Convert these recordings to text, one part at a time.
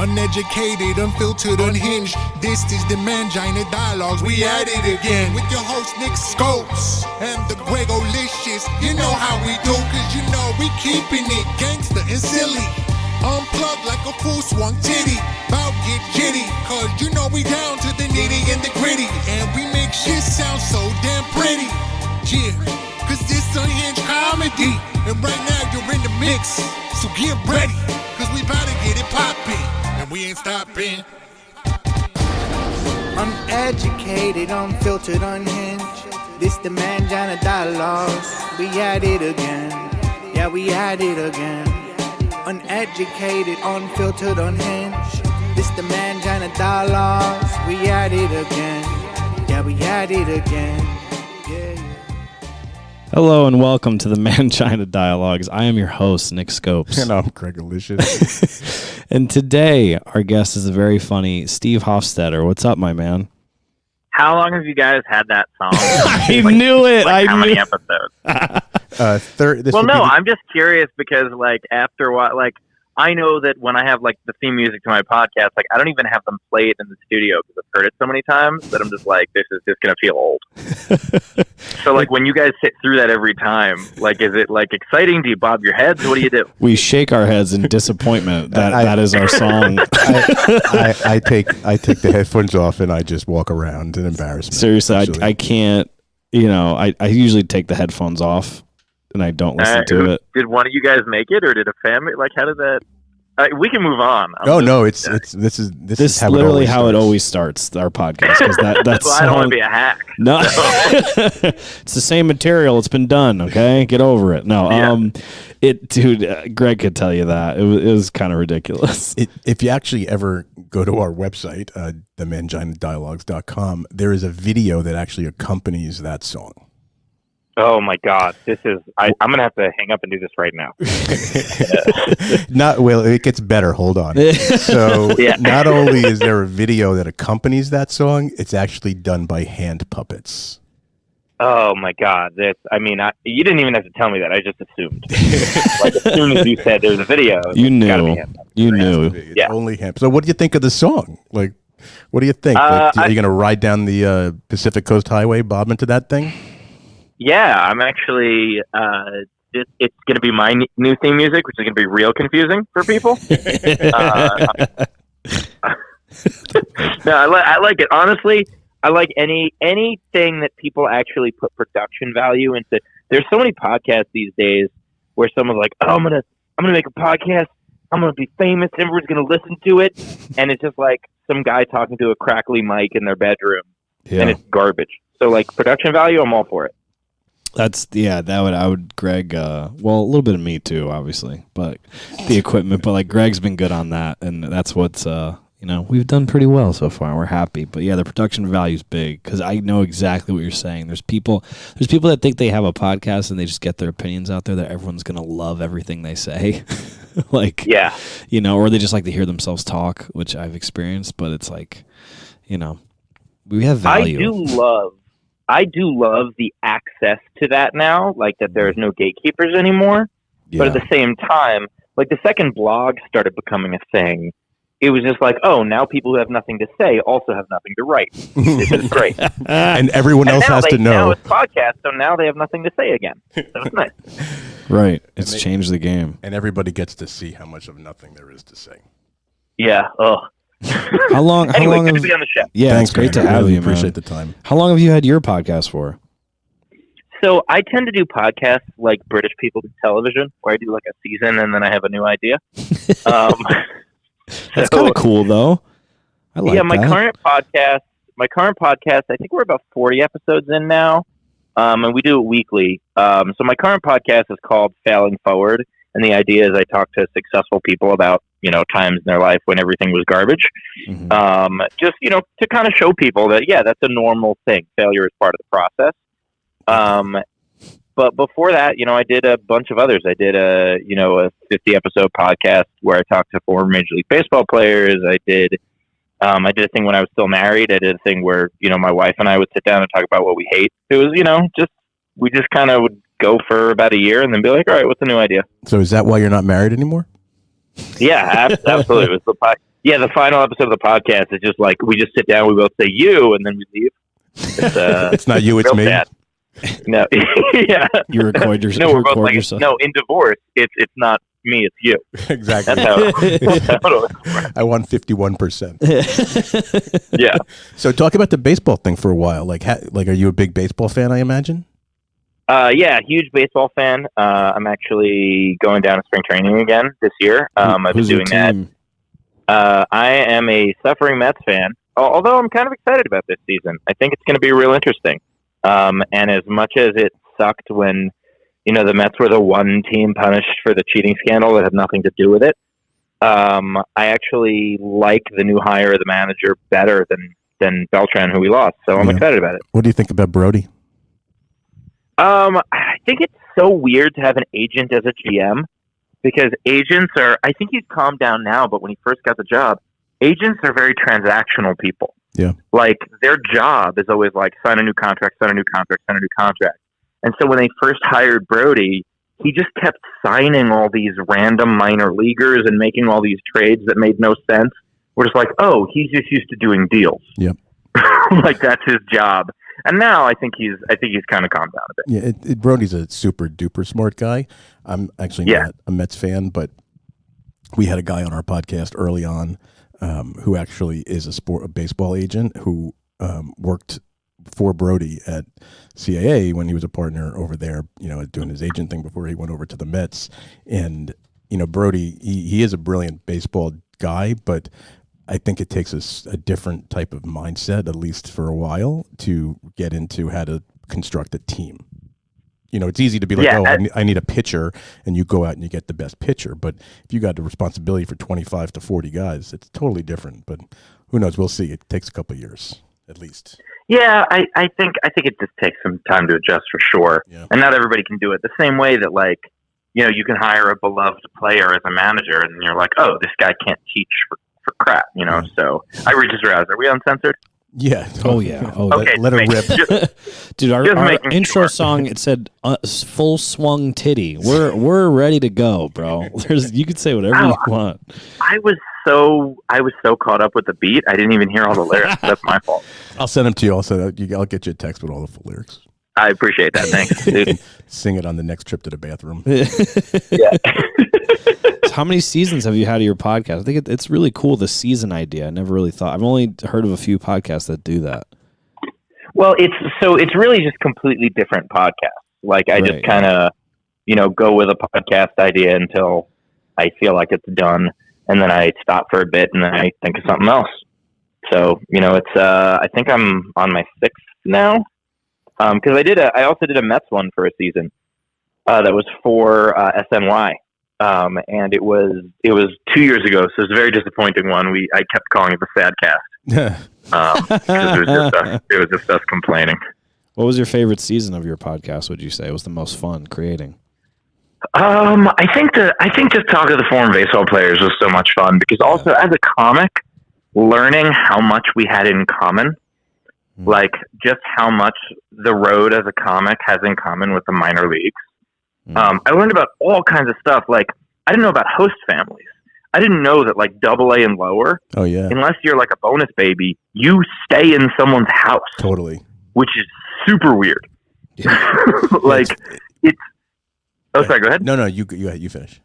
Uneducated, unfiltered, unhinged. This is the Mangina Dialogues. We at it again with your host Nick Scopes and the Gregolicious. You know how we do, cause you know we keeping it gangster and silly. Unplugged like a full swung titty. Bout get jitty, cause you know we down to the nitty and the gritty. And we make shit sound so damn pretty. Yeah, cause this unhinged comedy. And right now you're in the mix, so get ready, cause we bout to get it poppin'. And we ain't stopping. Uneducated, unfiltered, unhinged. This the Mangina Dialogues. We at it again. Yeah, we at it again. Uneducated, unfiltered, unhinged. This the Mangina Dialogues. We at it again. Yeah, we at it again. Yeah. Hello and welcome to the Mangina Dialogues. I am your host, Nick Scopes. And I'm Gregolicious. And today, our guest is a very funny Steve Hofstetter. What's up, my man? How long have you guys had that song? I knew it. How many episodes? I'm just curious because, after what, I know that when I have, the theme music to my podcast, I don't even have them played in the studio because I've heard it so many times that I'm just this is just going to feel old. So, when you guys sit through that every time, is it, exciting? Do you bob your heads? What do you do? We shake our heads in disappointment. That is our song. I take the headphones off and I just walk around in embarrassment. Seriously, I can't, I usually take the headphones off. And I don't listen to it. Did one of you guys make it, or did a family? How did that? We can move on. This is literally how it always starts. Our podcast, because that's. Well, I don't want to be a hack. No, it's the same material. It's been done. Okay, get over it. No, dude. Greg could tell you that it was kind of ridiculous. If you actually ever go to our website, themanginadialogues.com, there is a video that actually accompanies that song. Oh my God! I'm gonna have to hang up and do this right now. It gets better. Hold on. So not only is there a video that accompanies that song, it's actually done by hand puppets. Oh my God! You didn't even have to tell me that. I just assumed. As soon as you said there's a video, you knew. You knew. Yeah. Only him. So what do you think of the song? What do you think? Are you gonna ride down the Pacific Coast Highway, bob into that thing? Yeah, I'm actually. It's going to be my new theme music, which is going to be real confusing for people. No, I like it. Honestly, I like anything that people actually put production value into. There's so many podcasts these days where someone's like, "Oh, I'm gonna make a podcast. I'm gonna be famous. Everyone's gonna listen to it," and it's just some guy talking to a crackly mic in their bedroom, and it's garbage. So production value, I'm all for it. I would Greg, a little bit of me too, obviously, but the equipment, but Greg's been good on that, and that's what's, we've done pretty well so far, and we're happy, but the production value is big, because I know exactly what you're saying. There's people that think they have a podcast, and they just get their opinions out there that everyone's going to love everything they say, or they just like to hear themselves talk, which I've experienced, but it's we have value. I do love the access to that now, that there's no gatekeepers anymore. Yeah. But at the same time, the second blogs started becoming a thing, it was just now people who have nothing to say also have nothing to write. This is great. And everyone else has to know. Now it's podcast, so now they have nothing to say again. So it's nice. Right. It's changed the game. And everybody gets to see how much of nothing there is to say. Yeah. Oh. How long? Good have, to be on the show. Yeah, thanks, it's great man. to have you. Appreciate the time. How long have you had your podcast for? So I tend to do podcasts like British people do television, where I do a season and then I have a new idea. That's kind of cool, though. I like that. My current podcast. I think we're about 40 episodes in now, and we do it weekly. So my current podcast is called Failing Forward, and the idea is I talk to successful people about times in their life when everything was garbage. Mm-hmm. Just, to kind of show people that, that's a normal thing. Failure is part of the process. But before that, I did a bunch of others. I did a 50 episode podcast where I talked to former Major League Baseball players. I did a thing when I was still married. I did a thing where, my wife and I would sit down and talk about what we hate. It was, we just kind of would go for about a year and then be like, all right, what's the new idea? So is that why you're not married anymore? Yeah, absolutely. It was the final episode of the podcast is just like we just sit down, we both say you, and then we leave. It's not you, it's me. Sad. No, yeah. You record yourself. No, we're both like, no. In divorce, it's not me, it's you. Exactly. That's how it works. I won 51%. Yeah. So talk about the baseball thing for a while. Like, are you a big baseball fan? I imagine. Yeah, huge baseball fan. I'm actually going down to spring training again this year. I've been doing that. I am a suffering Mets fan, although I'm kind of excited about this season. I think it's going to be real interesting. And as much as it sucked when, the Mets were the one team punished for the cheating scandal that had nothing to do with it, I actually like the new hire of the manager better than Beltran, who we lost. So I'm excited about it. What do you think about Brody? I think it's so weird to have an agent as a GM because agents are, I think he's calmed down now, but when he first got the job, agents are very transactional people. Yeah. Like their job is always like sign a new contract, sign a new contract, sign a new contract. And so when they first hired Brody, he just kept signing all these random minor leaguers and making all these trades that made no sense. We're just like, oh, he's just used to doing deals. Yep. Like that's his job. And now I think he's kind of calmed down a bit. Yeah, Brody's a super duper smart guy. I'm actually not a Mets fan, but we had a guy on our podcast early on who actually is a baseball agent who worked for Brody at CAA when he was a partner over there, doing his agent thing before he went over to the Mets. And Brody, he is a brilliant baseball guy, but I think it takes a different type of mindset, at least for a while, to get into how to construct a team. It's easy to be like, I need a pitcher, and you go out and you get the best pitcher. But if you got the responsibility for 25 to 40 guys, it's totally different. But who knows? We'll see. It takes a couple of years, at least. Yeah, I think it just takes some time to adjust for sure. Yeah. And not everybody can do it the same way that you can hire a beloved player as a manager, and you're like, oh, this guy can't teach for crap, So I read his rouse. Are we uncensored? Yeah. Oh yeah. Oh, okay. Let her rip. Dude, our intro song, it said full swung titty. We're ready to go, bro. You could say whatever you want. I was so caught up with the beat, I didn't even hear all the lyrics. That's my fault. I'll send them to you. I'll get you a text with all the full lyrics. I appreciate that. Thanks, dude. Sing it on the next trip to the bathroom. Yeah. How many seasons have you had of your podcast? I think it's really cool, the season idea. I never really thought. I've only heard of a few podcasts that do that. Well, it's really just completely different podcasts. Like I just kind of, go with a podcast idea until I feel like it's done, and then I stop for a bit, and then I think of something else. So it's I think I'm on my 6th now, because I also did a Mets one for a season that was for SNY. And it was 2 years ago, so it was a very disappointing one. I kept calling it the sad cast. Because it was just us complaining. What was your favorite season of your podcast? Would you say it was the most fun creating? I think just talking to the former baseball players was so much fun because also as a comic, learning how much we had in common, like just how much the road as a comic has in common with the minor leagues. I learned about all kinds of stuff. Like I didn't know about host families. I didn't know that like AA and lower. Oh yeah. Unless you're like a bonus baby, you stay in someone's house. Totally. Which is super weird. Yeah. Like it's. Oh, sorry. Go ahead. No, you finish.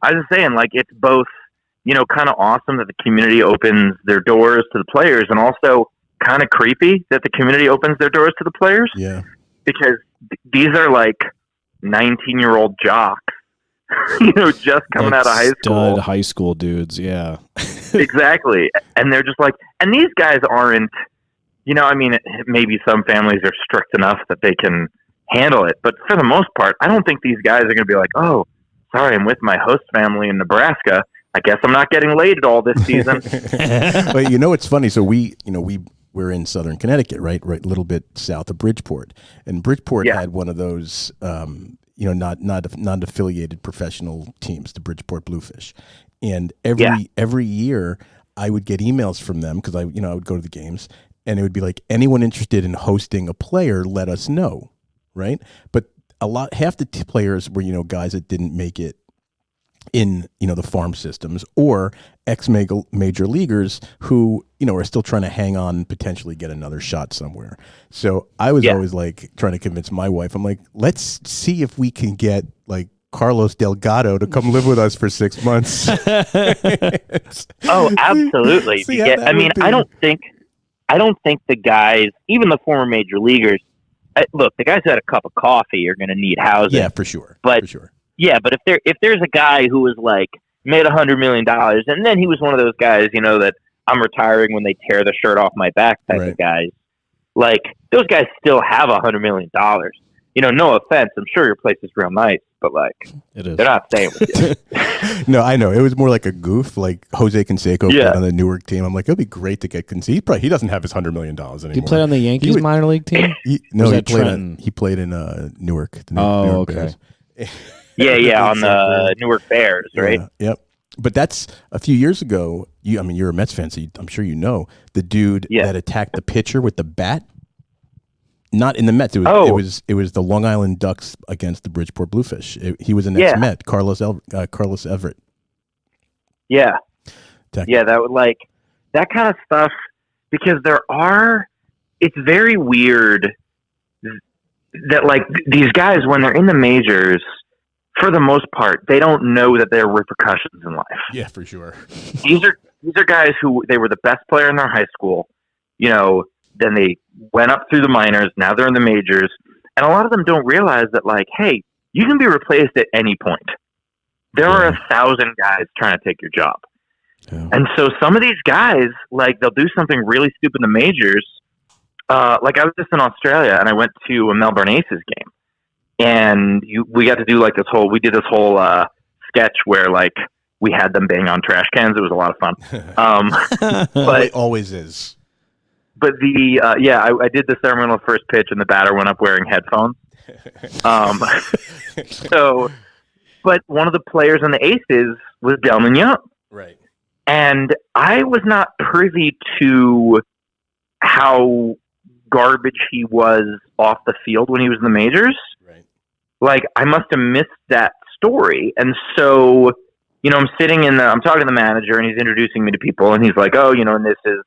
I was just saying, like it's both, kind of awesome that the community opens their doors to the players, and also kind of creepy that the community opens their doors to the players. Yeah. Because these are like 19-year-old jocks, just coming out of high school. Stud high school dudes, yeah. Exactly. And they're just like, and these guys aren't, maybe some families are strict enough that they can handle it. But for the most part, I don't think these guys are going to be like, oh, sorry, I'm with my host family in Nebraska. I guess I'm not getting laid at all this season. But it's funny. So we're in southern Connecticut, right? Right, a little bit south of Bridgeport, and Bridgeport had one of those, not affiliated professional teams, the Bridgeport Bluefish, and every year I would get emails from them because I would go to the games, and it would be like, anyone interested in hosting a player, let us know, right? But half the players were guys that didn't make it in the farm systems, or major leaguers who are still trying to hang on, potentially get another shot somewhere. So I was always like trying to convince my wife. I'm like, let's see if we can get like Carlos Delgado to come live with us for 6 months. Oh, absolutely. I mean, I don't think the guys, even the former major leaguers, look, the guys who had a cup of coffee are going to need housing. Yeah, for sure. But yeah, but if there's a guy who was like made $100 million, and then he was one of those guys, that I'm retiring when they tear the shirt off my back type of guys, like those guys still have $100 million. No offense, I'm sure your place is real nice, but like it is. They're not staying with you. No, I know. It was more like a goof, like Jose Canseco played on the Newark team. I'm like, it'd be great to get Canseco. He doesn't have his $100 million anymore. He played on the Yankees minor league team? He played in Newark. Newark Bears. Yeah, on the Newark Bears, right? Yep. But that's a few years ago. You're a Mets fan, so I'm sure the dude that attacked the pitcher with the bat. Not in the Mets. It was the Long Island Ducks against the Bridgeport Bluefish. He was an ex-Met, Carlos Everett. Yeah, that would like that kind of stuff, because it's very weird that like these guys, when they're in the majors, for the most part, they don't know that there are repercussions in life. Yeah, for sure. These are guys who they were the best player in their high school. Then they went up through the minors. Now they're in the majors. And a lot of them don't realize that, like, hey, you can be replaced at any point. There are 1,000 guys trying to take your job. Yeah. And so some of these guys, like, they'll do something really stupid in the majors. Like, I was just in Australia, and I went to a Melbourne Aces game. And we got to do, like, we did this whole sketch where, like, we had them bang on trash cans. It was a lot of fun. But it always is. But I did the ceremonial first pitch, and the batter went up wearing headphones. But one of the players on the Aces was Delman Young. Right. And I was not privy to how garbage he was off the field when he was in the majors. Right. Like, I must have missed that story. And so, I'm I'm talking to the manager, and he's introducing me to people, and he's like, oh, and this is,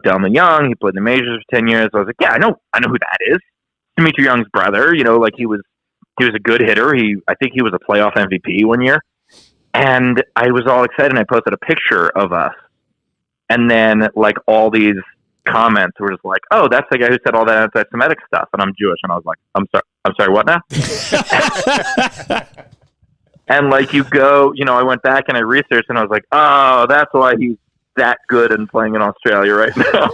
Delman Young, he played in the majors for 10 years. I was like, yeah, I know who that is. Dimitri Young's brother, like he was a good hitter. I think he was a playoff MVP one year. And I was all excited, and I posted a picture of us. And then like all these comments were just like, oh, that's the guy who said all that anti-Semitic stuff, and I'm Jewish. And I was like, I'm sorry, what now? And like I went back and I researched, and I was like, oh, that's why he's that good and playing in Australia right now.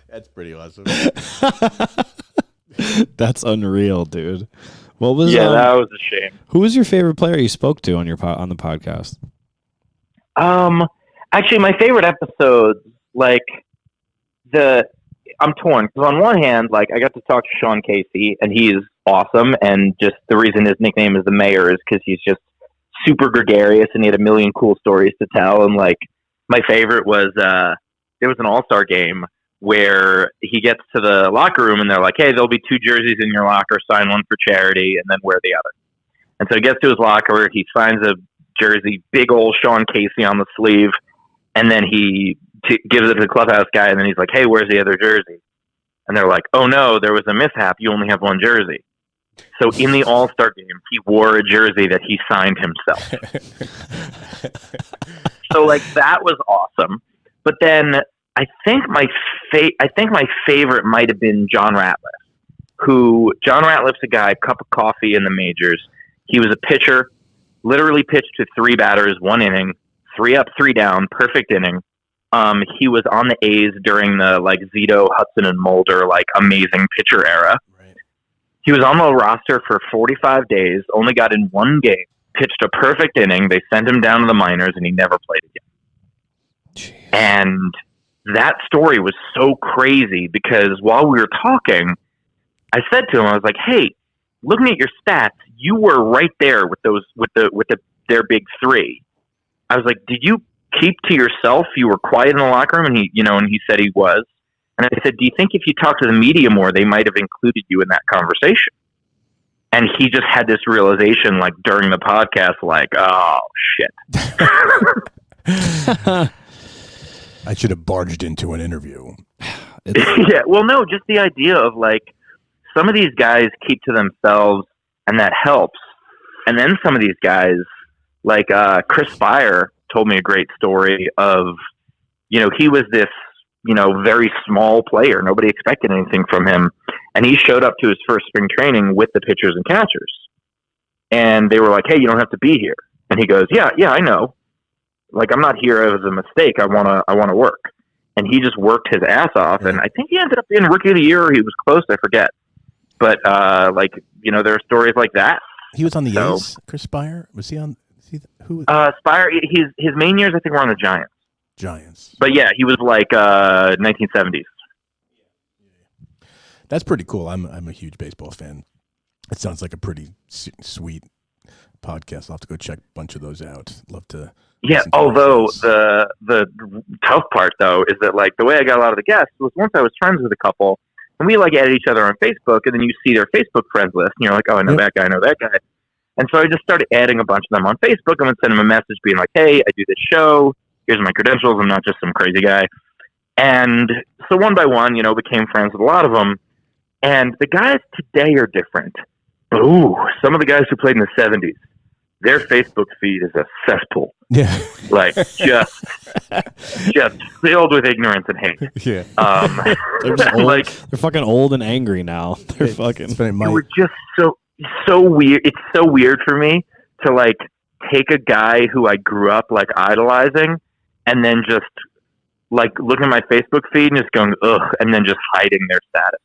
That's pretty awesome. That's unreal, dude. What was that was a shame. Who was your favorite player you spoke to on the podcast? Actually, my favorite episodes, like I'm torn, because on one hand, like I got to talk to Sean Casey, and he's awesome, and just the reason his nickname is the Mayor is because he's just super gregarious, and he had a million cool stories to tell. And like my favorite was there was an all-star game where he gets to the locker room, and they're like, hey, there'll be 2 jerseys in your locker, sign one for charity and then wear the other. And so he gets to his locker, he finds a jersey, big old Sean Casey on the sleeve, and then he gives it to the clubhouse guy, and then he's like, hey, where's the other jersey? And they're like, oh no, there was a mishap, you only have one jersey. So in the All-Star game, he wore a jersey that he signed himself. So like that was awesome. But then I think my favorite might have been John Ratliff. John Ratliff's a guy, cup of coffee in the majors. He was a pitcher, literally pitched to 3 batters, 1 inning, 3 up, 3 down, perfect inning. He was on the A's during the like Zito, Hudson, and Mulder like amazing pitcher era. He was on the roster for 45 days, only got in 1 game, pitched a perfect inning. They sent him down to the minors, and he never played again. Jeez. And that story was so crazy, because while we were talking, I said to him, I was like, hey, looking at your stats, you were right there with their big 3. I was like, did you keep to yourself? You were quiet in the locker room? And he said he was. And I said, do you think if you talked to the media more, they might have included you in that conversation? And he just had this realization, like, during the podcast, like, oh, shit. I should have barged into an interview. Yeah, well, no, just the idea of, like, some of these guys keep to themselves, and that helps. And then some of these guys, like Chris Spire told me a great story of, you know, he was this, you know, very small player. Nobody expected anything from him. And he showed up to his first spring training with the pitchers and catchers. And they were like, hey, you don't have to be here. And he goes, yeah, I know. Like, I'm not here as a mistake. I want to work. And he just worked his ass off. And I think he ended up being Rookie of the Year, or he was close. I forget. But, like, you know, there are stories like that. He was on the A's, Chris Spire? Was he on? Who? Spire, his main years, I think, were on the Giants. But, yeah, he was like 1970s. That's pretty cool. I'm a huge baseball fan. It sounds like a pretty sweet podcast. I'll have to go check a bunch of those out. Love to. Yeah, although the tough part, though, is that, like, the way I got a lot of the guests was once I was friends with a couple, and we, like, added each other on Facebook, and then you see their Facebook friends list, and you're like, oh, I know that guy, I know that guy. And so I just started adding a bunch of them on Facebook. I'm going to send them a message being like, hey, I do this show. Here's my credentials. I'm not just some crazy guy. And so one by one, you know, became friends with a lot of them. And the guys today are different. But, ooh, some of the guys who played in the 70s, their Facebook feed is a cesspool. Yeah. Like, just filled with ignorance and hate. Yeah. They're just old. Like, they're fucking old and angry now. They're fucking. It was just so weird. It's so weird for me to, like, take a guy who I grew up, like, idolizing, and then just, like, looking at my Facebook feed and just going, ugh, and then just hiding their status.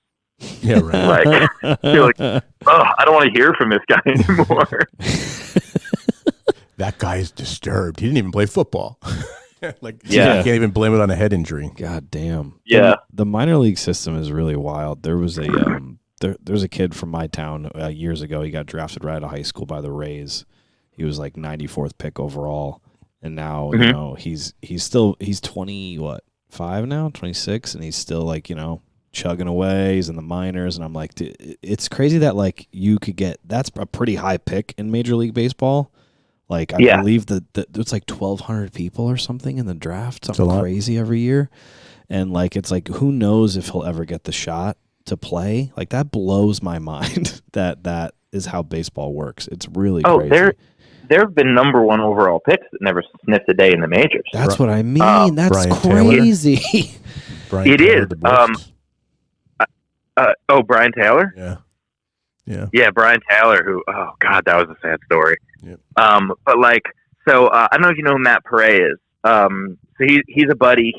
Yeah, right. Like, you're like, oh, I don't want to hear from this guy anymore. That guy is disturbed. He didn't even play football. Like, yeah, you can't even blame it on a head injury. God damn. Yeah. The minor league system is really wild. There was a there's a kid from my town years ago. He got drafted right out of high school by the Rays. He was like 94th pick overall, and now you know he's 25 now, 26, and he's still, like, you know, chugging away. He's in the minors, and I'm like, dude, it's crazy that, like, you could get, that's a pretty high pick in Major League Baseball. Like, I believe that it's like 1,200 people or something in the draft, something crazy every year. And, like, it's like, who knows if he'll ever get the shot to play? Like, that blows my mind that is how baseball works. It's really crazy. There have been number one overall picks that never sniffed a day in the majors. That's what I mean. That's Brian crazy. It is. Brian Taylor? Yeah, Brian Taylor, who, oh, God, that was a sad story. Yep. But, like, so I don't know if you know who Matt Pere is. So he's a buddy.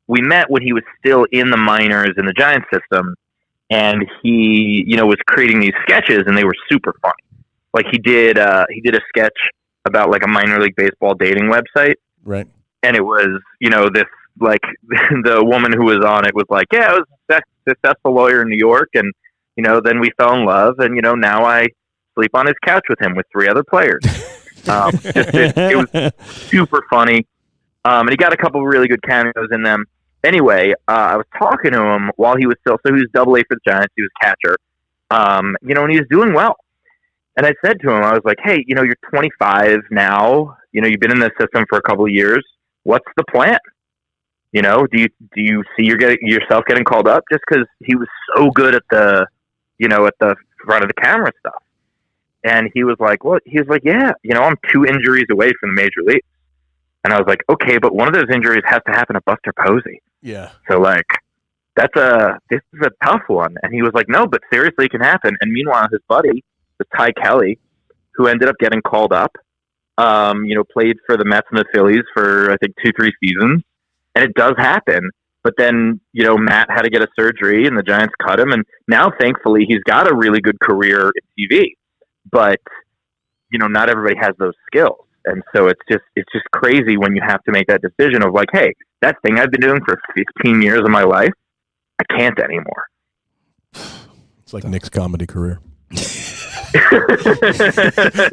We met when he was still in the minors in the Giants system, and he, you know, was creating these sketches, and they were super funny. Like, he did a sketch about, like, a minor league baseball dating website. Right. And it was, you know, this, like, the woman who was on it was like, yeah, I was a successful lawyer in New York, and, you know, then we fell in love, and, you know, now I sleep on his couch with him with 3 other players. It was super funny. And he got a couple of really good cameos in them. Anyway, I was talking to him while he was still, so he was AA for the Giants, he was catcher, you know, and he was doing well. And I said to him, I was like, hey, you know, you're 25 now, you know, you've been in this system for a couple of years. What's the plan? You know, do you see yourself getting called up? Just because he was so good at the, you know, at the front of the camera stuff. And he was like, yeah, you know, I'm 2 injuries away from the major leagues. And I was like, okay, but one of those injuries has to happen to Buster Posey. Yeah. So, like, this is a tough one. And he was like, no, but seriously, it can happen. And meanwhile, his buddy was Ty Kelly, who ended up getting called up, you know, played for the Mets and the Phillies for, I think, 2-3 seasons. And it does happen. But then, you know, Matt had to get a surgery and the Giants cut him. And now, thankfully, he's got a really good career in TV. But, you know, not everybody has those skills. And so it's just crazy when you have to make that decision of, like, hey, that thing I've been doing for 15 years of my life, I can't anymore. It's like Nick's comedy career.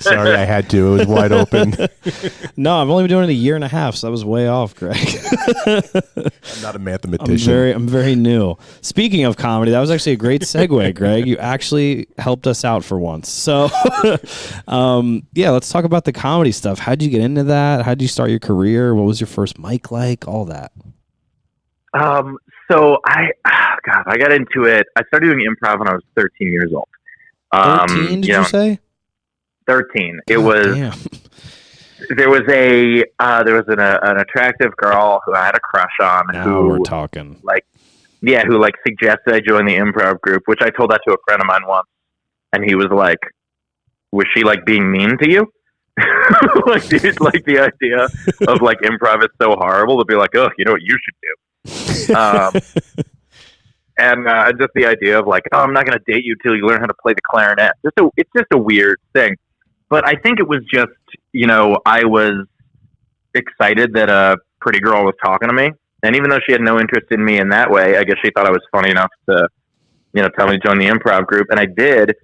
Sorry, I had to. It was wide open. No, I've only been doing it a year and a half, so that was way off, Greg. I'm not a mathematician. I'm very new. Speaking of comedy, that was actually a great segue, Greg. You actually helped us out for once. So, yeah, let's talk about the comedy stuff. How'd you get into that? How'd you start your career? What was your first mic like? All that. So I got into it. I started doing improv when I was 13 years old. 13, did you say? 13. It God was. damn. There was an attractive girl who I had a crush on. Now we're talking. Who suggested I join the improv group, which I told that to a friend of mine once, and he was like, "Was she like being mean to you?" Dude, like the idea of like improv is so horrible to be like, "Oh, you know what you should do." And just the idea of like, oh, I'm not going to date you till you learn how to play the clarinet. It's just a weird thing. But I think it was just, I was excited that a pretty girl was talking to me. And even though she had no interest in me in that way, I guess she thought I was funny enough to, tell me to join the improv group. And I did.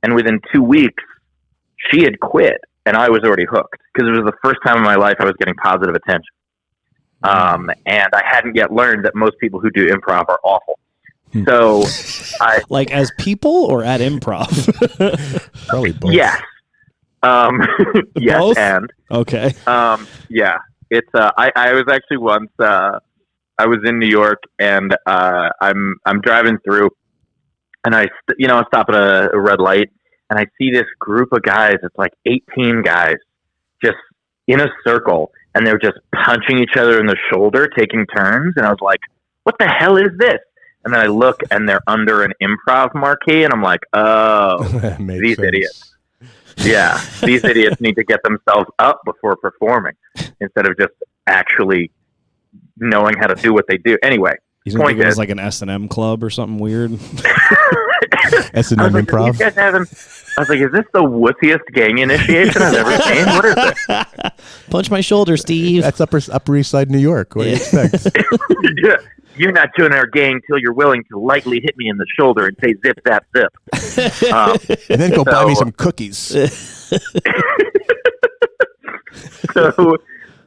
And within 2 weeks, she had quit and I was already hooked because it was the first time in my life I was getting positive attention. And I hadn't yet learned that most people who do improv are awful. So like as people or at improv? Probably both. Yes. Yes. Both? And okay. Yeah, it's, I was actually once, I was in New York and, I'm driving through and I stop at a red light and I see this group of guys. It's like 18 guys just in a circle. And they were just punching each other in the shoulder, taking turns. And I was like, what the hell is this? And then I look and they're under an improv marquee. And I'm like, oh, these idiots. Yeah, these idiots need to get themselves up before performing instead of just actually knowing how to do what they do. Anyway, you think it was like an S&M club or something weird? S&M improv? I was like, is this the wussiest gang initiation I've ever seen? What is this? Punch my shoulder, Steve. That's Upper East Side, New York. What do you expect? Yeah. You're not joining our gang till you're willing to lightly hit me in the shoulder and say zip, zap, zip. And then go buy me some cookies. So,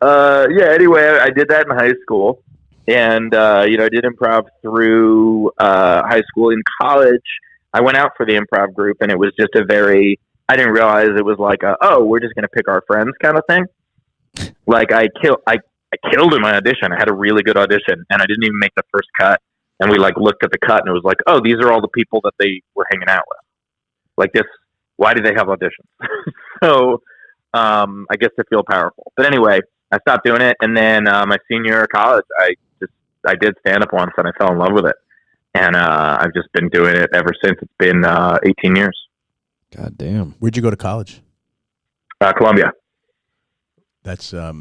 anyway, I did that in high school. And, I did improv through high school. In college, I went out for the improv group, and it was just I didn't realize it was like, we're just going to pick our friends kind of thing. Like, I killed in my audition. I had a really good audition, and I didn't even make the first cut. And we, looked at the cut, and it was like, oh, these are all the people that they were hanging out with. Like this, why do they have auditions? So, I guess to feel powerful. But anyway, I stopped doing it, and then my senior year of college, I did stand-up once, and I fell in love with it. And I've just been doing it ever since. It's been 18 years. God damn. Where'd you go to college? Columbia. That's a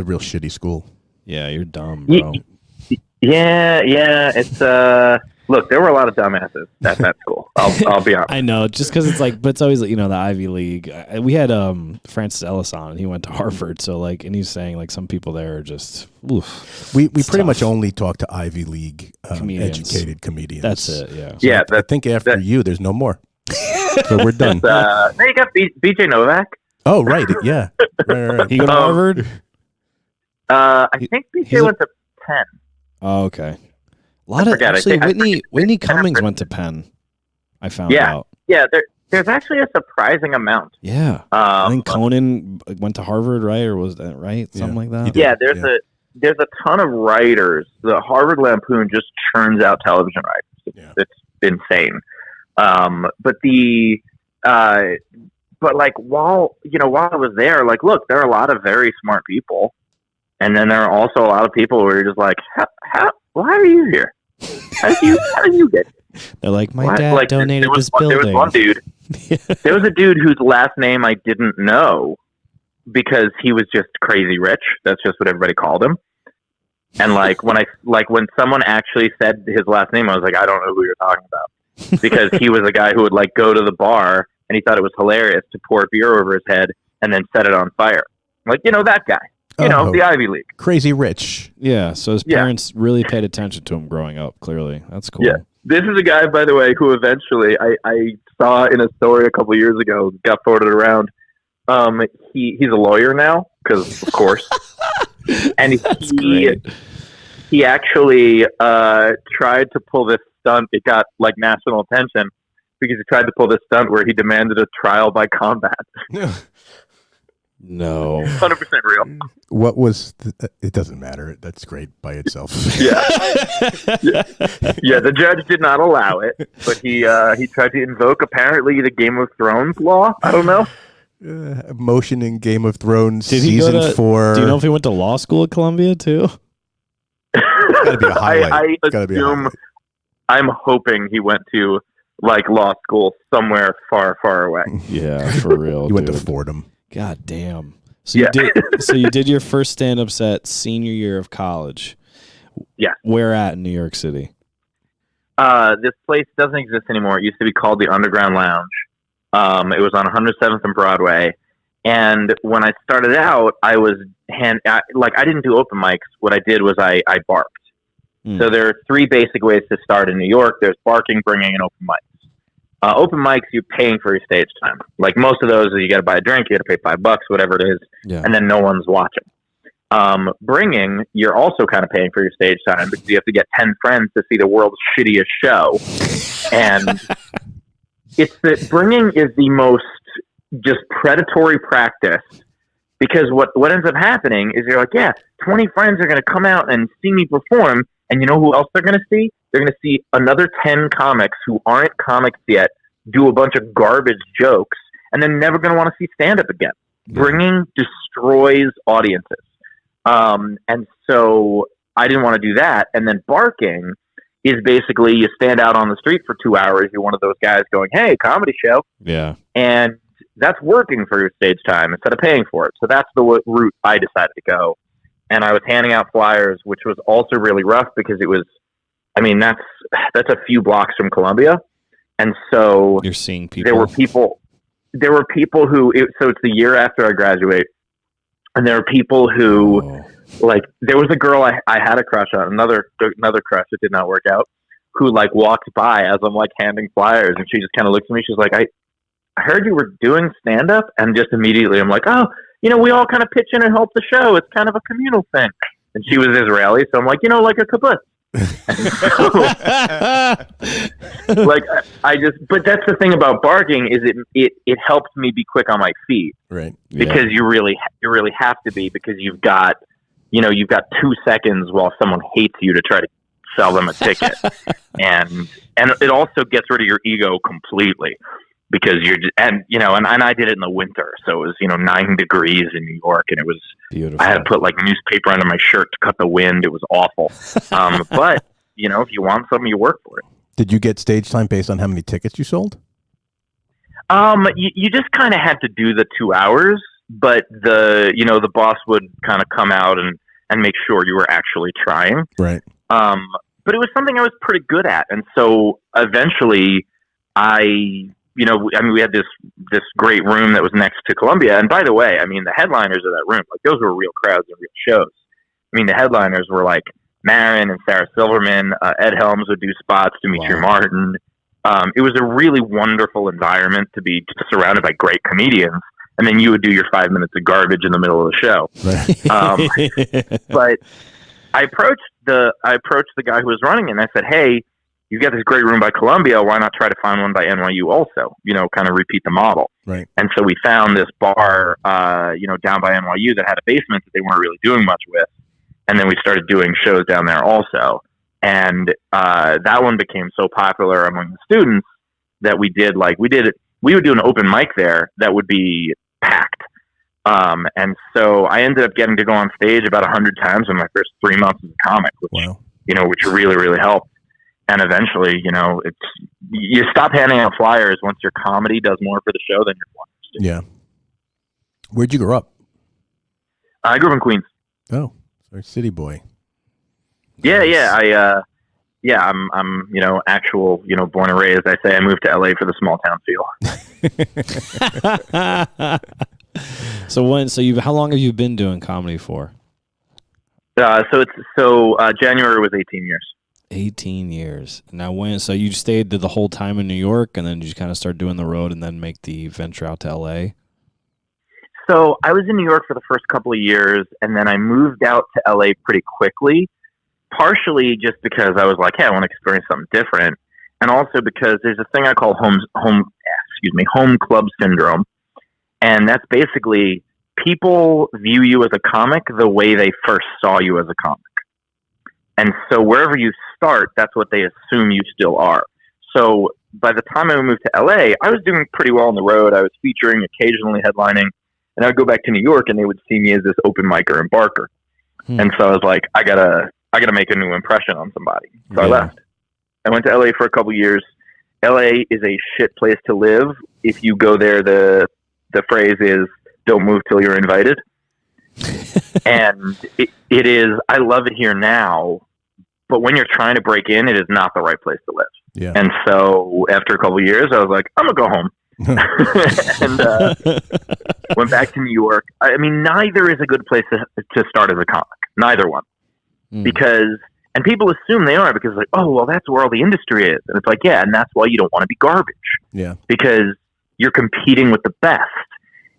real shitty school. Yeah, you're dumb, bro. Yeah. It's look, there were a lot of dumbasses at that school. I'll be honest. I know, just because it's like, but it's always the Ivy League. We had Francis Ellis on, and he went to Harvard. So and he's saying some people there are just oof. We pretty much only talk to Ivy League educated comedians. That's it. Yeah. So yeah. I think after you, there's no more. So we're done. Now you got BJ Novak. Oh right, yeah. Right. He go to Harvard. I think BJ went to Penn. Oh, okay. Whitney Cummings went to Penn. I found out. Yeah, there's actually a surprising amount. Yeah. I think Conan went to Harvard, right? Or was that right? Something like that? Yeah, there's a ton of writers. The Harvard Lampoon just churns out television writers. It's insane. But while I was there, look, there are a lot of very smart people. And then there are also a lot of people where you're just like, why are you here? How did you get here? They're like, my dad donated this building. There was one dude. There was a dude whose last name I didn't know because he was just crazy rich. That's just what everybody called him. And when someone actually said his last name, I was like, I don't know who you're talking about, because he was a guy who would go to the bar and he thought it was hilarious to pour beer over his head and then set it on fire. That guy. The Ivy League. Crazy rich. Yeah, so his parents really paid attention to him growing up, clearly. That's cool. Yeah. This is a guy, by the way, who eventually I saw in a story a couple years ago, got forwarded around. He's a lawyer now, because of course. And he actually tried to pull this stunt. It got like national attention because he tried to pull this stunt where he demanded a trial by combat. No. 100% real. What was? It doesn't matter. That's great by itself. Yeah. The judge did not allow it, but he tried to invoke apparently the Game of Thrones law. I don't know. Motion in Game of Thrones Did he season 4. Do you know if he went to law school at Columbia too? It's gotta be a highlight. I'm hoping he went to like law school somewhere far, far away. Yeah, for real. He went to Fordham. God damn. So you did your first stand-up set senior year of college. Yeah. Where at in New York City? This place doesn't exist anymore. It used to be called the Underground Lounge. It was on 107th and Broadway. And when I started out, I didn't do open mics. What I did was I barked. So there are 3 basic ways to start in New York. There's barking, bringing, and open mics. Open mics, you're paying for your stage time. Like most of those, you got to buy a drink, you got to pay $5, whatever it is, and then no one's watching. Bringing, you're also kind of paying for your stage time because you have to get 10 friends to see the world's shittiest show. And it's that bringing is the most just predatory practice because what ends up happening is you're like, yeah, 20 friends are going to come out and see me perform. And you know who else they're going to see? They're going to see another 10 comics who aren't comics yet do a bunch of garbage jokes, and they're never going to want to see stand-up again. Bringing destroys audiences. And so I didn't want to do that. And then barking is basically you stand out on the street for 2 hours. You're one of those guys going, hey, comedy show. Yeah. And that's working for your stage time instead of paying for it. So that's the route I decided to go. And I was handing out flyers, which was also really rough because it was, that's a few blocks from Columbia. And so you're seeing people. There were people who, so it's the year after I graduate. And there were people who, there was a girl I had a crush on, another crush that did not work out, who walked by as I'm handing flyers. And she just kind of looks at me. She's like, I heard you were doing stand up. And just immediately I'm like, oh, we all kind of pitch in and help the show. It's kind of a communal thing. And she was Israeli. So I'm like, like a kibbutz. But that's the thing about barking is it helps me be quick on my feet. Right. Because you really have to be because you've got 2 seconds while someone hates you to try to sell them a ticket. and it also gets rid of your ego completely. Because and I did it in the winter, so it was 9 degrees in New York, and it was beautiful. I had to put newspaper under my shirt to cut the wind. It was awful. But if you want something, you work for it. Did you get stage time based on how many tickets you sold? You just kind of had to do the 2 hours, but the boss would kind of come out and make sure you were actually trying. Right. But it was something I was pretty good at, and so eventually we had this great room that was next to Columbia. And by the way, the headliners of that room, those were real crowds and real shows. The headliners were Marin and Sarah Silverman. Ed Helms would do spots, Demetri Martin. It was a really wonderful environment to be just surrounded by great comedians. And then you would do your 5 minutes of garbage in the middle of the show. Right. But I approached the guy who was running it and I said, hey, you've got this great room by Columbia. Why not try to find one by NYU also? Kind of repeat the model. Right. And so we found this bar, down by NYU that had a basement that they weren't really doing much with. And then we started doing shows down there also. And that one became so popular among the students that we would do an open mic there that would be packed. And so I ended up getting to go on stage about 100 times in my first 3 months as a comic, which really, really helped. And eventually, you stop handing out flyers once your comedy does more for the show than your flyers do. Yeah. Where'd you grow up? I grew up in Queens. Oh, sorry, city boy. Yeah, nice. I'm actual, born and raised. I say I moved to LA for the small town feel. How long have you been doing comedy for? January was 18 years. 18 years. Now, so you stayed the whole time in New York, and then you just kind of start doing the road and then make the venture out to L.A.? So I was in New York for the first couple of years, and then I moved out to LA pretty quickly, partially just because I was like, hey, I want to experience something different. And also because there's a thing I call home club syndrome. And that's basically people view you as a comic the way they first saw you as a comic. And so wherever you start, that's what they assume you still are. So by the time I moved to LA, I was doing pretty well on the road. I was featuring, occasionally headlining. And I would go back to New York, and they would see me as this open micer and barker. And so I was like, I gotta make a new impression on somebody. So I left. I went to LA for a couple years. LA is a shit place to live. If you go there, the phrase is "Don't move till you're invited." And it is. I love it here now, but when you're trying to break in, it is not the right place to live. Yeah. And so after a couple of years, I was like, I'm gonna go home. And went back to New York. I mean, neither is a good place to start as a comic. Neither one. Because, and people assume they are because like, oh, well, that's where all the industry is. And it's like, yeah, and that's why you don't want to be garbage. Yeah. Because you're competing with the best.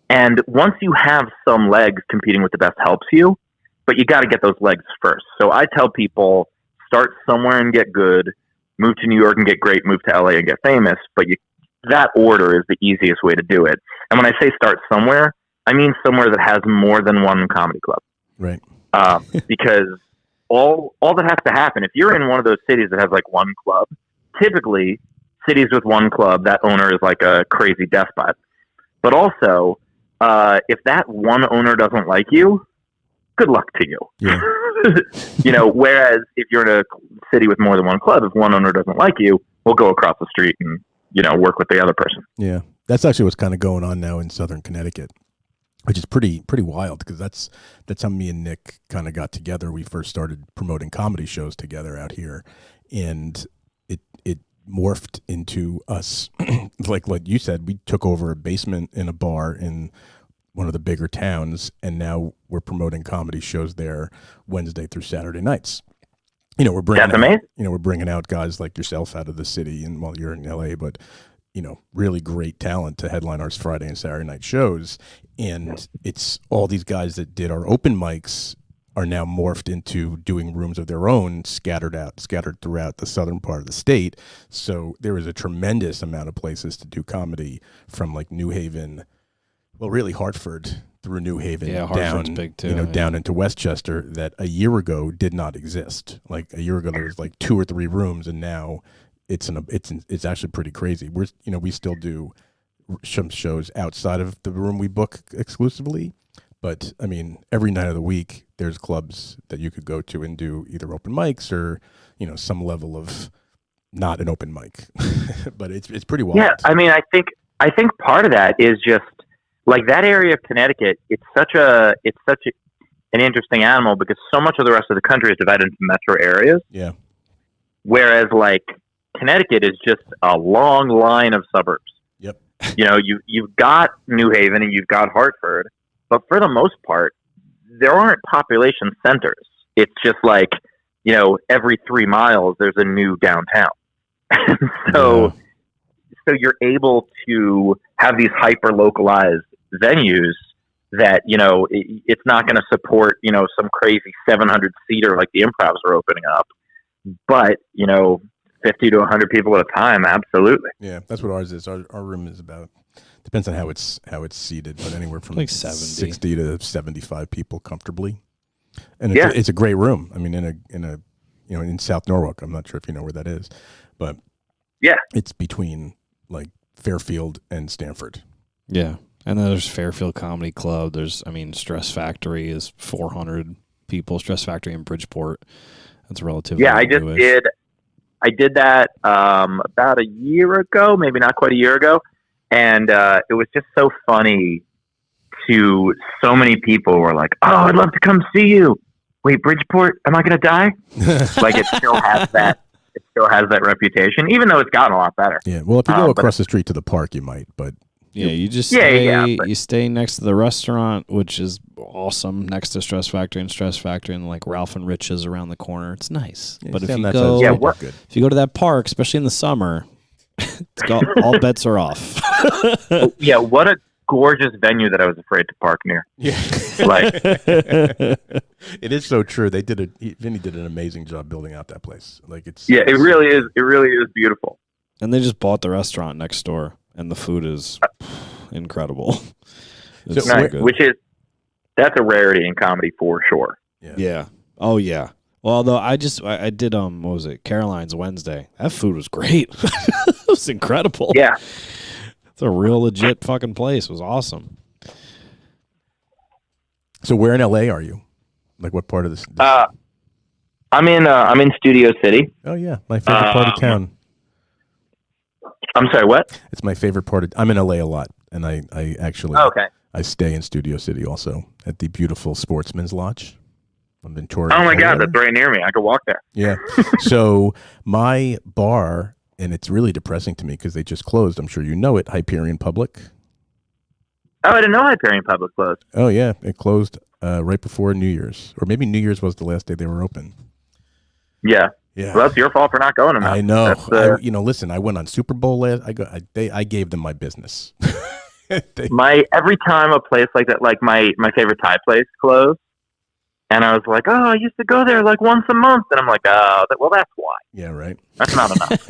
And once you have some legs, competing with the best helps you, but you got to get those legs first. So I tell people, start somewhere and get good, move to New York and get great, move to LA and get famous, but that order is the easiest way to do it. And when I say start somewhere, I mean somewhere that has more than one comedy club. Right. Because all that has to happen, if you're in one of those cities that has like one club, typically cities with one club, that owner is like a crazy despot. But also, if that one owner doesn't like you, good luck to you. Yeah. Whereas if you're in a city with more than one club, if one owner doesn't like you, we'll go across the street and work with the other person. Yeah. That's actually what's kind of going on now in Southern Connecticut, which is pretty wild because that's how me and Nick kind of got together. We first started promoting comedy shows together out here, and it morphed into us. like you said, we took over a basement in a bar in one of the bigger towns, and now we're promoting comedy shows there Wednesday through Saturday nights. We're bringing out guys like yourself out of the city, and while you're in LA, but really great talent to headline our Friday and Saturday night shows. And it's all these guys that did our open mics are now morphed into doing rooms of their own, scattered throughout the southern part of the state. So there is a tremendous amount of places to do comedy, from like New Haven, well, really Hartford through New Haven, Hartford's down, big too, down into Westchester, that a year ago did not exist. Like a year ago, there was like 2 or 3 rooms, and now it's actually pretty crazy. We still do some shows outside of the room we book exclusively, but I mean, every night of the week, there's clubs that you could go to and do either open mics or some level of not an open mic. But it's pretty wild. Yeah, I mean, I think part of that is just like that area of Connecticut. It's such an interesting animal because so much of the rest of the country is divided into metro areas. Yeah. Whereas like Connecticut is just a long line of suburbs. Yep. You've got New Haven and you've got Hartford, but for the most part, there aren't population centers. It's just like, every 3 miles there's a new downtown. So you're able to have these hyper localized venues that, it's not going to support, some crazy 700 seater like the Improvs are opening up, but 50 to 100 people at a time. Absolutely. Yeah. That's what ours is. Our room is about, depends on how it's seated, but anywhere from like 70. 60 to 75 people comfortably. And it's a great room. I mean, in South Norwalk, I'm not sure if you know where that is, but yeah, it's between like Fairfield and Stamford. Yeah. And then there's Fairfield Comedy Club. Stress Factory is 400 people. Stress Factory in Bridgeport. That's relatively newish. I did that about a year ago, maybe not quite a year ago. And it was just so funny to so many people were like, oh, I'd love to come see you. Wait, Bridgeport, am I going to die? Like it still has that. It still has that reputation, even though it's gotten a lot better. Yeah. Well, if you go across the street to the park, you might, but yeah, you just stay, you stay next to the restaurant, which is awesome next to Stress Factory and Stress Factory, and like Ralph and Rich's around the corner. It's nice. Yeah, but if Sam, you that go, sounds super good. if you go to that park, especially in the summer, all bets are off. Yeah, what a gorgeous venue that I was afraid to park near. Yeah, Like, it is so true. Vinny did an amazing job building out that place. Like yeah, it really is. It really is beautiful. And they just bought the restaurant next door, and the food is incredible. It's so Nice, good. That's a rarity in comedy for sure. Yeah. Oh yeah. Well, although I did what was it? Caroline's Wednesday. That food was great. It was incredible. Yeah. It's a real legit fucking place. It was awesome. So where in LA are you? Like what part of this? I'm in Studio City. Oh yeah, my favorite part of town. I'm sorry, what? It's my favorite part of. I'm in LA a lot, and I actually Okay. I stay in Studio City also at the beautiful Sportsman's Lodge on Ventura. Oh my God, Colorado. that's right near me. I could walk there. Yeah. So my bar, and it's really depressing to me because they just closed. I'm sure you know it. Hyperion Public. Oh, I didn't know Hyperion Public closed. Oh yeah, it closed right before New Year's, or maybe New Year's was the last day they were open. Yeah. Yeah. Well, that's your fault for not going to that. I know. That's, Listen, I went on Super Bowl last. I gave them my business. every time a place like that, like my favorite Thai place closed, and I was like, oh, I used to go there like once a month, and I'm like, oh, that's why. Yeah, right. That's not enough.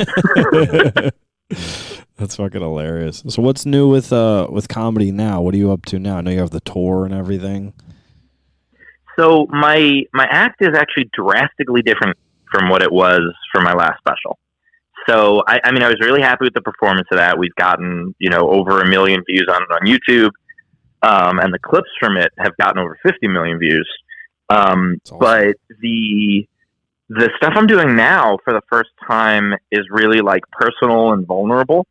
That's fucking hilarious. So what's new with comedy now? What are you up to now? I know you have the tour and everything. So my act is actually drastically different from what it was for my last special. So I mean, I was really happy with the performance of that. We've gotten over 1 million views on it on YouTube, and the clips from it have gotten over 50 million views. Awesome. But the stuff I'm doing now for the first time is really like personal and vulnerable.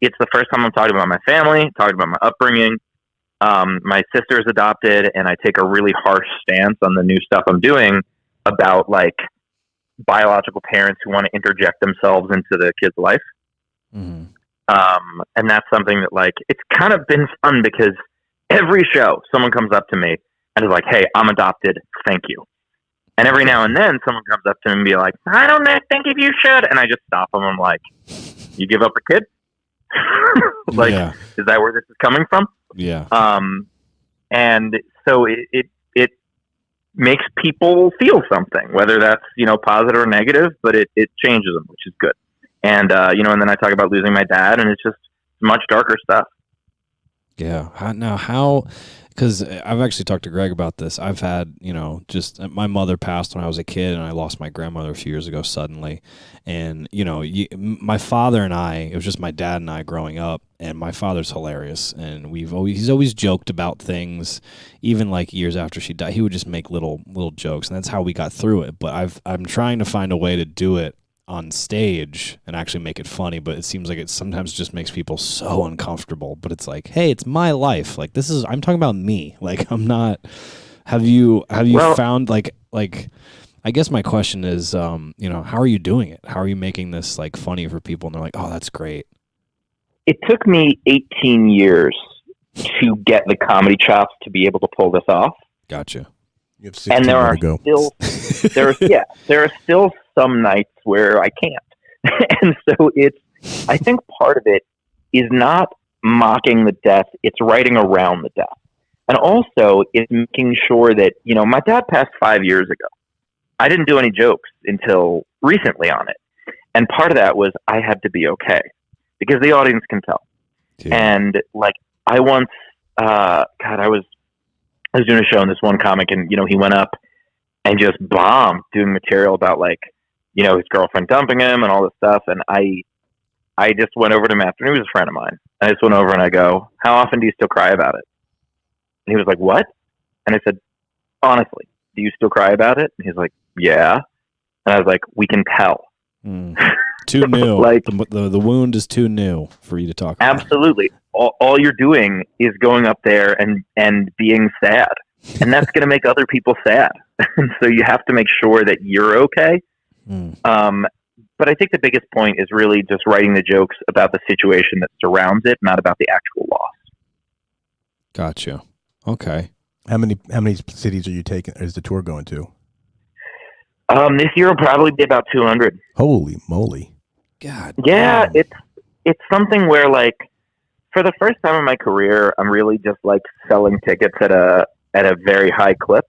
It's the first time I'm talking about my family, talking about my upbringing. My sister is adopted, and I take a really harsh stance on the new stuff I'm doing about like biological parents who want to interject themselves into the kid's life. Mm-hmm. And that's something that like, it's kind of been fun because every show someone comes up to me and is like, hey, I'm adopted. Thank you. And every now and then someone comes up to me and be like, I don't think if you should. And I just stop them. I'm like, you give up a kid? Like, Yeah. Is that where this is coming from? Yeah. And so it makes people feel something, whether that's, positive or negative, but it changes them, which is good. And, and then I talk about losing my dad, and it's just much darker stuff. Yeah. How, because I've actually talked to Greg about this. I've had, just my mother passed when I was a kid, and I lost my grandmother a few years ago suddenly. And, my father and I, it was just my dad and I growing up, and my father's hilarious. And he's always joked about things, even like years after she died. He would just make little jokes, and that's how we got through it. But I'm trying to find a way to do it on stage and actually make it funny, but it seems like it sometimes just makes people so uncomfortable. But it's like, hey, it's my life. Like, I'm talking about me. Like, I'm not. Have you found like I guess my question is, how are you doing it? How are you making this like funny for people? And they're like, oh, that's great. It took me 18 years to get the comedy chops to be able to pull this off. Gotcha. You have 16 And there more are to go. there are still some nights where I can't. And so I think part of it is not mocking the death, it's writing around the death. And also it's making sure that, my dad passed 5 years ago. I didn't do any jokes until recently on it. And part of that was I had to be okay because the audience can tell. Yeah. And like I once, I was doing a show and this one comic, and he went up and just bombed doing material about like, his girlfriend dumping him and all this stuff. And I just went over to him after, and he was a friend of mine. I just went over and I go, how often do you still cry about it? And he was like, what? And I said, honestly, do you still cry about it? And he's like, yeah. And I was like, we can tell. Too new. Like, the wound is too new for you to talk about. Absolutely. All you're doing is going up there and being sad. And that's going to make other people sad. And so you have to make sure that you're okay. But I think the biggest point is really just writing the jokes about the situation that surrounds it, not about the actual loss. Gotcha. Okay. How many cities are you taking? Is the tour going to? This year will probably be about 200. Holy moly! God. Yeah, damn. it's something where, like, for the first time in my career, I'm really just like selling tickets at a very high clip,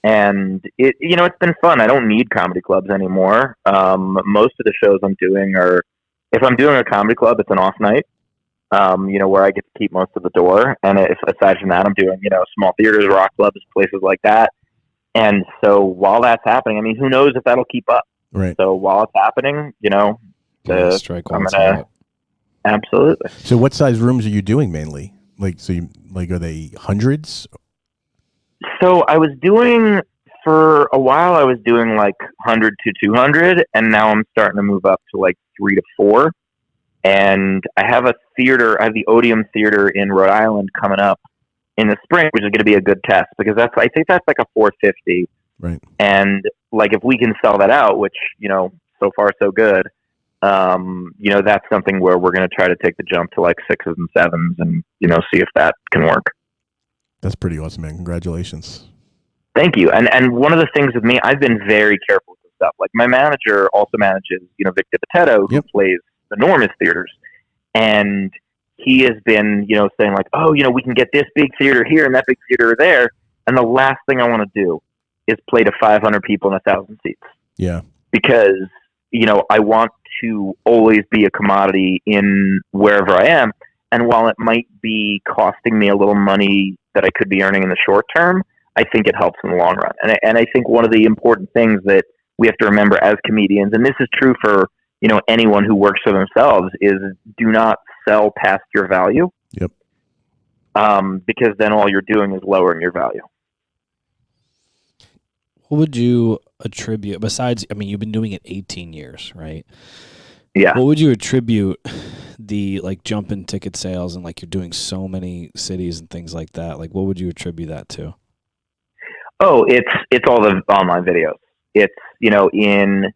and it's been fun. I don't need comedy clubs anymore. Most of the shows I'm doing are, if I'm doing a comedy club, it's an off night. Where I get to keep most of the door, and if aside from that, I'm doing small theaters, rock clubs, places like that. And so while that's happening, I mean, who knows if that'll keep up? Right. So while it's happening, Strike while I'm it's gonna hot. absolutely. So what size rooms are you doing mainly? Are they hundreds? So I was doing for a while. I was doing like 100 to 200, and now I'm starting to move up to like 3 to 4. And I have a theater. I have the Odeum Theater in Rhode Island coming up in the spring, which is going to be a good test because I think that's like a 450. Right. And like if we can sell that out, which so far so good. That's something where we're going to try to take the jump to like 6s and 7s, and see if that can work. That's pretty awesome, man. Congratulations. Thank you. And one of the things with me, I've been very careful with this stuff. Like my manager also manages, Vic DiPotetto, who plays enormous theaters, and he has been, saying like, oh, we can get this big theater here and that big theater there, and the last thing I want to do is play to 500 people in 1,000 seats. Yeah, because I want to always be a commodity in wherever I am, and while it might be costing me a little money that I could be earning in the short term, I think it helps in the long run. And I think one of the important things that we have to remember as comedians, and this is true for anyone who works for themselves, is do not sell past your value. Yep. Because then all you're doing is lowering your value. What would you attribute, besides, I mean, you've been doing it 18 years, right? Yeah. What would you attribute the jump in ticket sales and you're doing so many cities and things like that? Like, what would you attribute that to? Oh, it's all the online videos. It's, in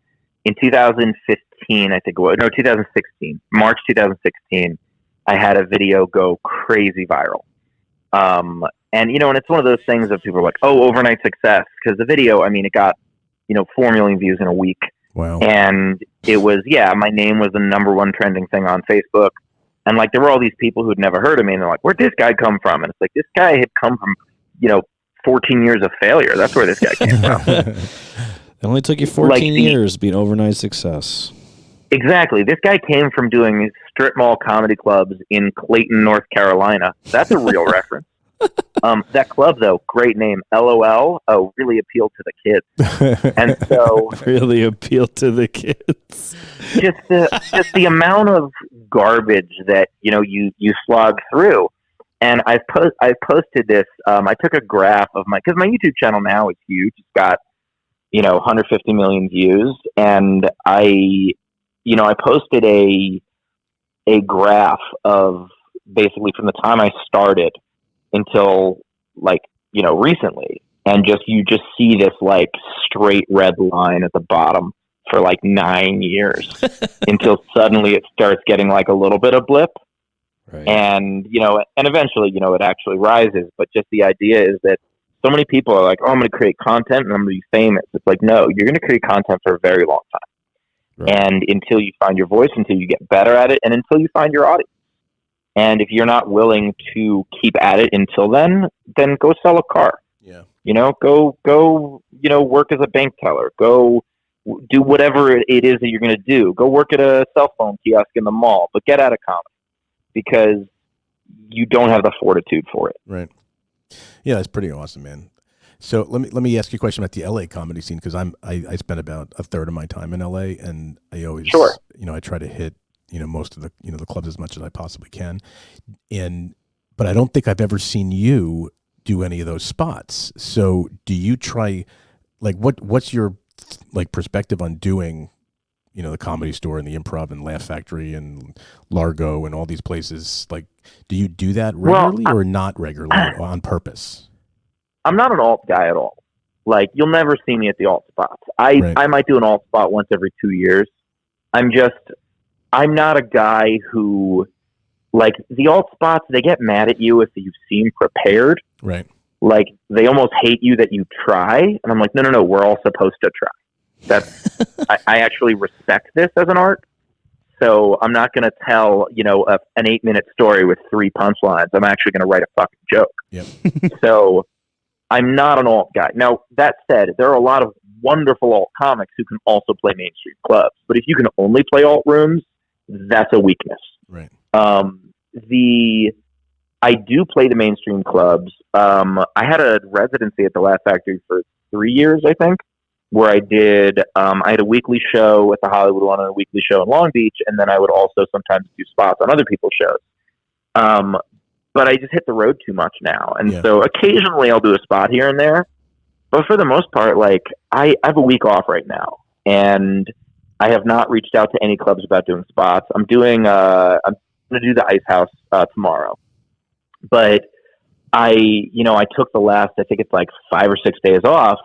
2015, I think it was, no, 2016, March 2016, I had a video go crazy viral. And it's one of those things that people are like, oh, overnight success. Because the video, I mean, it got, 4 million views in a week. Wow. And it was, my name was the #1 trending thing on Facebook. And there were all these people who'd never heard of me. And they're like, where'd this guy come from? And it's like, this guy had come from, 14 years of failure. That's where this guy came from. It only took you 14 years to be an overnight success. Exactly. This guy came from doing strip mall comedy clubs in Clayton, North Carolina. That's a real reference. That club, though, great name, LOL. Oh, really appealed to the kids. And so really appealed to the kids. just the amount of garbage that you slog through. And I've posted this. I took a graph of because my YouTube channel now is huge. It's got 150 million views, and I posted a graph of basically from the time I started until recently, and you just see this straight red line at the bottom for 9 years until suddenly it starts getting a little bit of blip. Right. And and eventually it actually rises. But just the idea is that so many people are like, oh, I'm going to create content and I'm going to be famous. It's like, no, you're going to create content for a very long time. Right. And until you find your voice, until you get better at it, and until you find your audience. And if you're not willing to keep at it until then go sell a car. Yeah. Go work as a bank teller. Go do whatever it is that you're going to do. Go work at a cell phone kiosk in the mall, but get out of comedy because you don't have the fortitude for it. Right. Yeah, that's pretty awesome, man. So let me ask you a question about the LA comedy scene, because I spent about a third of my time in LA, and I always I try to hit most of the the clubs as much as I possibly can, but I don't think I've ever seen you do any of those spots. So do you try what's your perspective on doing the Comedy Store and the Improv and Laugh Factory and Largo and all these places? Do you do that regularly or not regularly on purpose? I'm not an alt guy at all. You'll never see me at the alt spots. I might do an alt spot once every 2 years. I'm not a guy who, the alt spots, they get mad at you if you seem prepared. Right. like they almost hate you that you try. And I'm like, no, we're all supposed to try. That's I actually respect this as an art. So I'm not going to tell, an 8-minute story with 3 punchlines. I'm actually going to write a fucking joke. Yep. So I'm not an alt guy. Now, that said, there are a lot of wonderful alt comics who can also play mainstream clubs. But if you can only play alt rooms, that's a weakness. Right. I do play the mainstream clubs. I had a residency at the Laugh Factory for 3 years, I think, where I did, I had a weekly show at the Hollywood One and a weekly show in Long Beach, and then I would also sometimes do spots on other people's shows. But I just hit the road too much now. And so occasionally I'll do a spot here and there. But for the most part, like, I have a week off right now, and I have not reached out to any clubs about doing spots. I'm going to do the Ice House tomorrow. But I took the last, I think it's like 5 or 6 days off.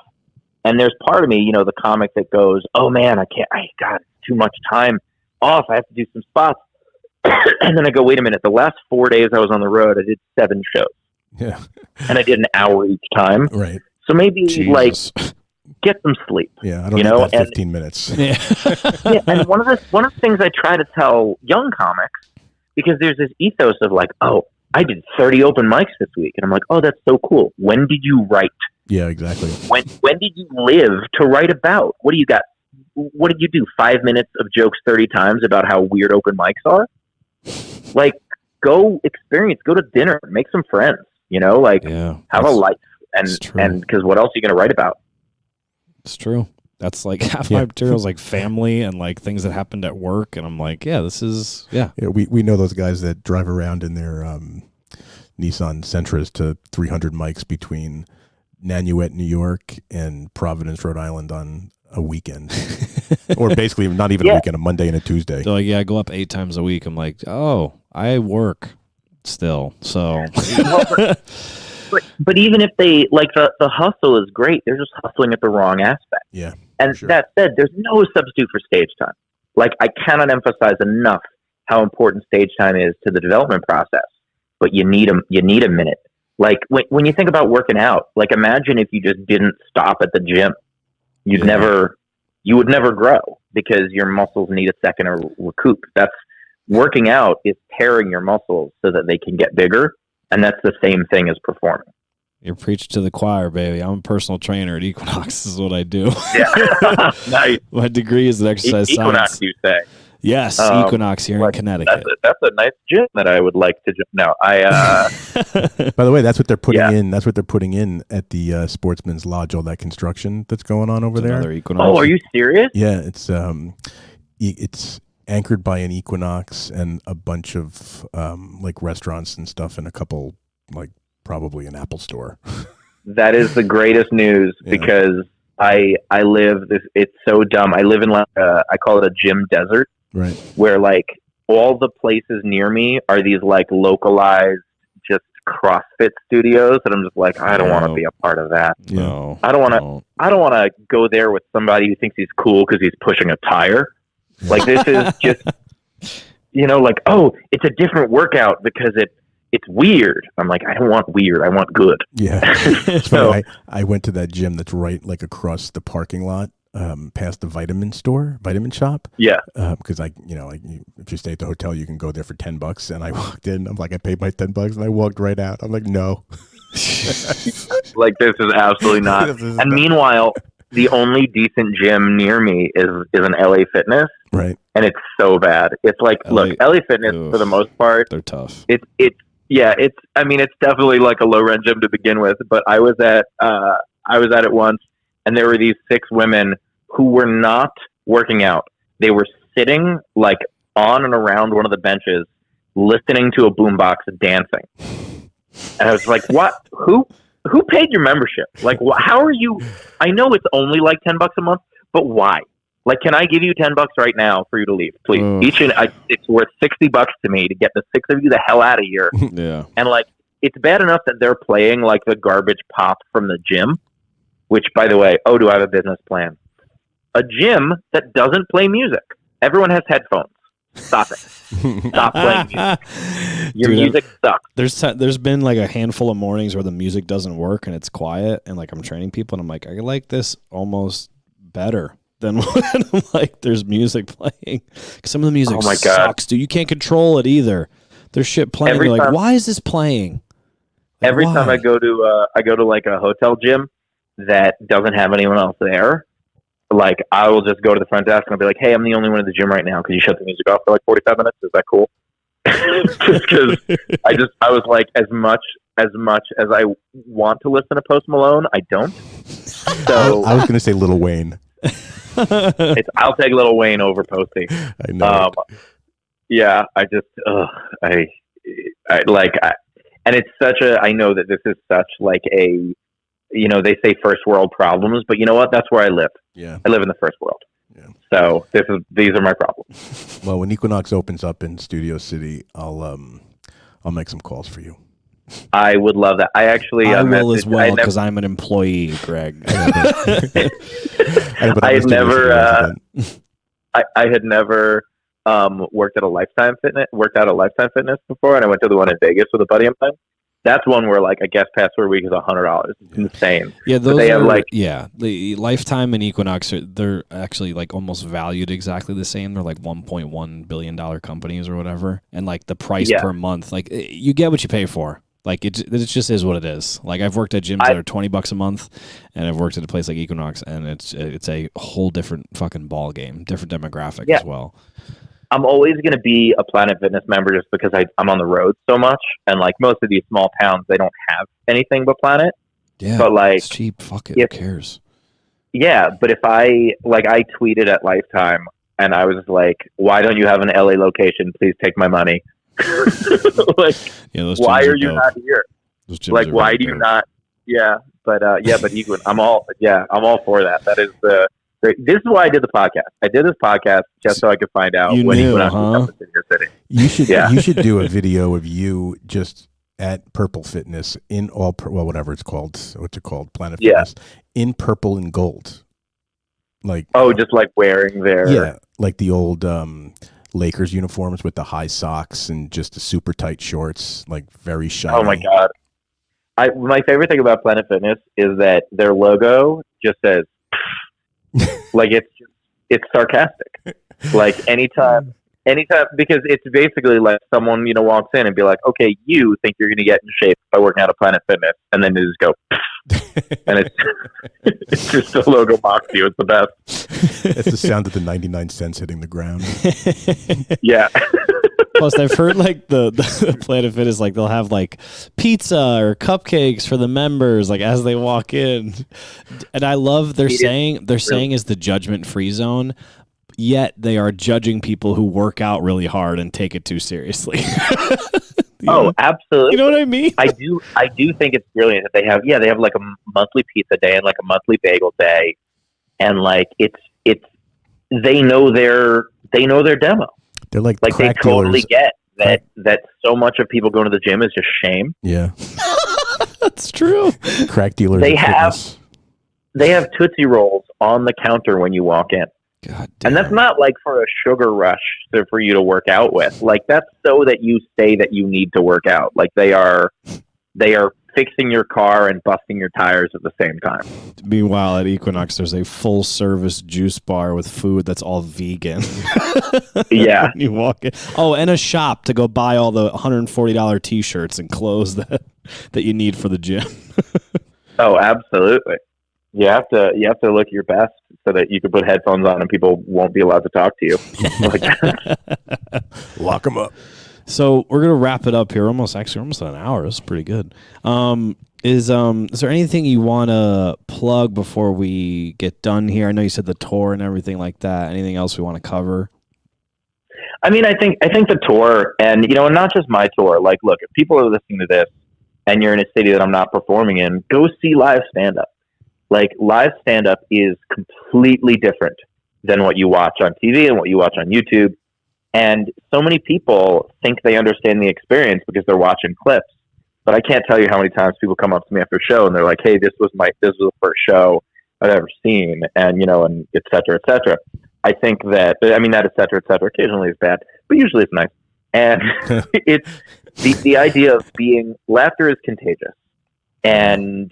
And there's part of me, the comic that goes, oh man, I got too much time off. I have to do some spots. And then I go, wait a minute. The last 4 days I was on the road, I did 7 shows. Yeah. And I did an hour each time. Right. So maybe get some sleep. Yeah. I don't know. 15 minutes. Yeah. Yeah. And one of the things I try to tell young comics, because there's this ethos of like, oh, I did 30 open mics this week. And I'm like, oh, that's so cool. When did you write? Yeah, exactly. When did you live to write about? What do you got? What did you do? 5 minutes of jokes 30 times about how weird open mics are? Like, go experience, go to dinner, make some friends, have a life. And because what else are you going to write about? It's true. That's like half my material is like family and like things that happened at work. And I'm like, this is. We know those guys that drive around in their Nissan Sentras to 300 mics between Nanuet, New York, and Providence, Rhode Island on a weekend, or basically not even a weekend, a Monday and a Tuesday. They're like, I go up 8 times a week. I'm like, oh, I work still, so. but even if they like the hustle is great, they're just hustling at the wrong aspect. Yeah, and that said, there's no substitute for stage time. Like, I cannot emphasize enough how important stage time is to the development process. But you need a minute. Like, when you think about working out, like, imagine if you just didn't stop at the gym. You would never grow because your muscles need a second to recoup. That's working out is tearing your muscles so that they can get bigger. And that's the same thing as performing. You're preaching to the choir, baby. I'm a personal trainer at Equinox. This is what I do. Yeah. Nice. My degree is in exercise Equinox, science. you say? Yes, Equinox here in Connecticut. That's a nice gym that I would like to. No, I. By the way, that's what they're putting in. That's what they're putting in at the Sportsman's Lodge. All that construction that's going on over there. Another Equinox. Oh, are you serious? Yeah, it's anchored by an Equinox and a bunch of like restaurants and stuff, and a couple probably an Apple store. That is the greatest news because I live this. It's so dumb. I live in I call it a gym desert. Right. Where all the places near me are these localized just CrossFit studios, and I'm just like, I don't want to be a part of that. No, I don't want to go there with somebody who thinks he's cool because he's pushing a tire. Like, this is just, oh, it's a different workout because it's weird. I'm like, I don't want weird. I want good. Yeah. So I went to that gym that's right across the parking lot. Past the vitamin shop. Yeah. Because if you stay at the hotel, you can go there for $10. And I walked in. I'm like, I paid my $10, and I walked right out. I'm like, no. Like, this is absolutely not. And meanwhile, the only decent gym near me is an LA Fitness. Right. And it's so bad. It's like, look, LA Fitness for the most part, they're tough. It's definitely like a low rent gym to begin with. But I was at it once. And there were these 6 women who were not working out. They were sitting on and around one of the benches, listening to a boombox dancing. And I was like, what? Who paid your membership? Like, how are you? I know it's only like $10 a month, but why? Like, can I give you $10 right now for you to leave, please? It's worth $60 to me to get the 6 of you the hell out of here. Yeah. And it's bad enough that they're playing the garbage pop from the gym. Which, by the way, do I have a business plan? A gym that doesn't play music. Everyone has headphones. Stop it. Stop playing music. Your music sucks. There's been like a handful of mornings where the music doesn't work and it's quiet, and like I'm training people and I'm like, I like this almost better than when like there's music playing. Some of the music sucks, dude. You can't control it either. There's shit playing. You're like, why is this playing? Like, every time I go to like a hotel gym that doesn't have anyone else there, like I will just go to the front desk and I'll be like, hey, I'm the only one in the gym right now. Could you shut the music off for like 45 minutes? Is that cool? Just because I was like, as much as I want to listen to Post Malone, I don't. So I was going to say Lil Wayne. I'll take Lil Wayne over Posty. I know. Yeah, I just, and it's such a, I know that this is such like a, you know, they say first world problems, but you know what? That's where I live. Yeah. I live in the first world. Yeah. So these are my problems. Well, when Equinox opens up in Studio City, I'll make some calls for you. I would love that. I actually I will as well because I'm an employee, Greg. I had never worked out at Lifetime Fitness before, and I went to the one in Vegas with a buddy of mine. That's one where like a guest pass for a week is $100. It's insane. Yeah, the Lifetime and Equinox they're actually like almost valued exactly the same. They're like $1.1 billion companies or whatever, and like the price per month, like you get what you pay for. Like it just is what it is. Like I've worked at gyms that are $20 a month, and I've worked at a place like Equinox, and it's a whole different fucking ball game, different demographic as well. I'm always going to be a Planet Fitness member just because I'm on the road so much, and like most of these small towns, they don't have anything but Planet. Yeah, but like it's cheap. Fuck it. Who cares? Yeah, but if I tweeted at Lifetime and I was like, "Why don't you have an LA location? Please take my money." Like, why are you not here? Like, why do you not? Yeah, but Equin, I'm all for that. That is the. This is why I did the podcast. I did this podcast just so I could find out when Equinox was up in your city. You should do a video of you just at Purple Fitness in whatever it's called. What's it called? Planet Fitness in purple and gold. Like just like wearing their like the old Lakers uniforms with the high socks and just the super tight shorts, like very shiny. Oh my god! My favorite thing about Planet Fitness is that their logo just says. Like it's sarcastic. Like anytime, because it's basically like someone walks in and be like, "Okay, you think you're going to get in shape by working out at Planet Fitness," and then they just go, and it's just the logo mocks you. It's the best. It's the sound of the 99 cents hitting the ground. Yeah. Plus, I've heard like the Planet Fitness, like they'll have like pizza or cupcakes for the members, like as they walk in, and I love they're saying is the judgment-free zone, yet they are judging people who work out really hard and take it too seriously. Absolutely. You know what I mean? I do think it's brilliant that they have like a monthly pizza day and like a monthly bagel day, and like it's they know their demo. They're like they totally get that so much of people going to the gym is just shame. Yeah. That's true. Crack dealers. They have Tootsie Rolls on the counter when you walk in. God damn. And that's not like for a sugar rush for you to work out with. Like that's so that you say that you need to work out. Like they are fixing your car and busting your tires at the same time. Meanwhile, at Equinox, there's a full-service juice bar with food that's all vegan. Yeah. You walk in. Oh, and a shop to go buy all the $140 T-shirts and clothes that you need for the gym. Oh, absolutely. You have to look your best so that you can put headphones on and people won't be allowed to talk to you. Lock them up. So we're gonna wrap it up here. Almost an hour. That's pretty good. Is there anything you want to plug before we get done here? I know you said the tour and everything like that. Anything else we want to cover? I mean, I think the tour, and and not just my tour. Like, look, if people are listening to this and you're in a city that I'm not performing in, go see live stand-up. Like, live stand-up is completely different than what you watch on TV and what you watch on YouTube. And so many people think they understand the experience because they're watching clips. But I can't tell you how many times people come up to me after a show and they're like, "Hey, this was the first show I've ever seen," and and et cetera, et cetera. I think that, I mean, that et cetera, occasionally is bad. but usually it's nice. And it's the idea of laughter is contagious, and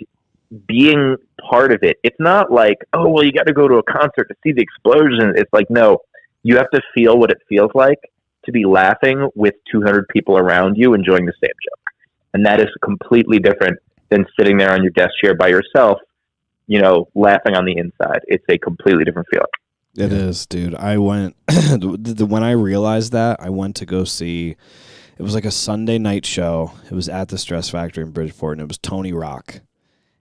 being part of it. It's not like, oh, well, you got to go to a concert to see the explosion. It's like, no, you have to feel what it feels like to be laughing with 200 people around you enjoying the same joke. And that is completely different than sitting there on your desk chair by yourself, laughing on the inside. It's a completely different feeling. It is, dude. I went, when I realized that, I went to go see, it was like a Sunday night show. It was at the Stress Factory in Bridgeport, and it was Tony Rock.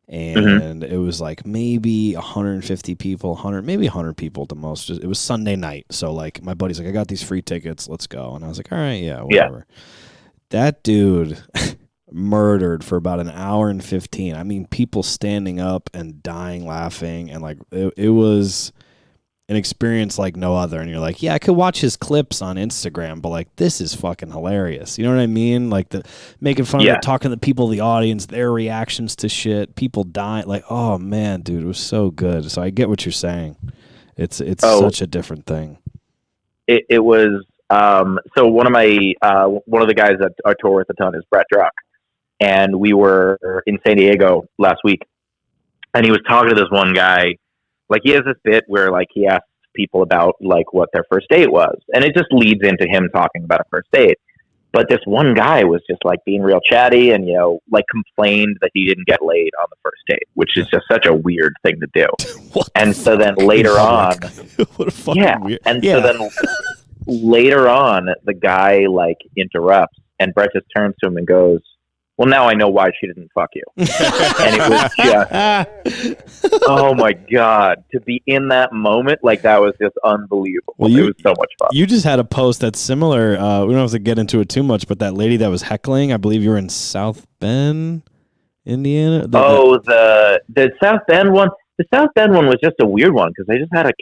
And it was like maybe 150 people, maybe 100 people at the most. It was Sunday night. So like my buddy's like, I got these free tickets. Let's go. And I was like, all right, yeah, whatever. Yeah. That dude murdered for about an hour and 15. I mean, people standing up and dying laughing. And like, it was an experience like no other. And you're like, yeah, I could watch his clips on Instagram, but like, this is fucking hilarious. You know what I mean? Like making fun of it, talking to the people in the audience, their reactions to shit, people dying. Like, oh man, dude, it was so good. So I get what you're saying. It's such a different thing. It was, so one of the guys that I tour with a ton is Brett Druck. And we were in San Diego last week, and he was talking to this one guy. Like, he has this bit where, like, he asks people about, like, what their first date was. And it just leads into him talking about a first date. But this one guy was just, like, being real chatty and, like, complained that he didn't get laid on the first date, which is just such a weird thing to do. And so then later on... What a fucking weird... And so then later on, the guy, like, interrupts, and Brett just turns to him and goes, well, now I know why she didn't fuck you. And it was just, oh my God, to be in that moment, like, that was just unbelievable. Well, it was so much fun. You just had a post that's similar. We don't have to get into it too much, but that lady that was heckling, I believe you were in South Bend, Indiana. The South Bend one. The South Bend one was just a weird one because they just had to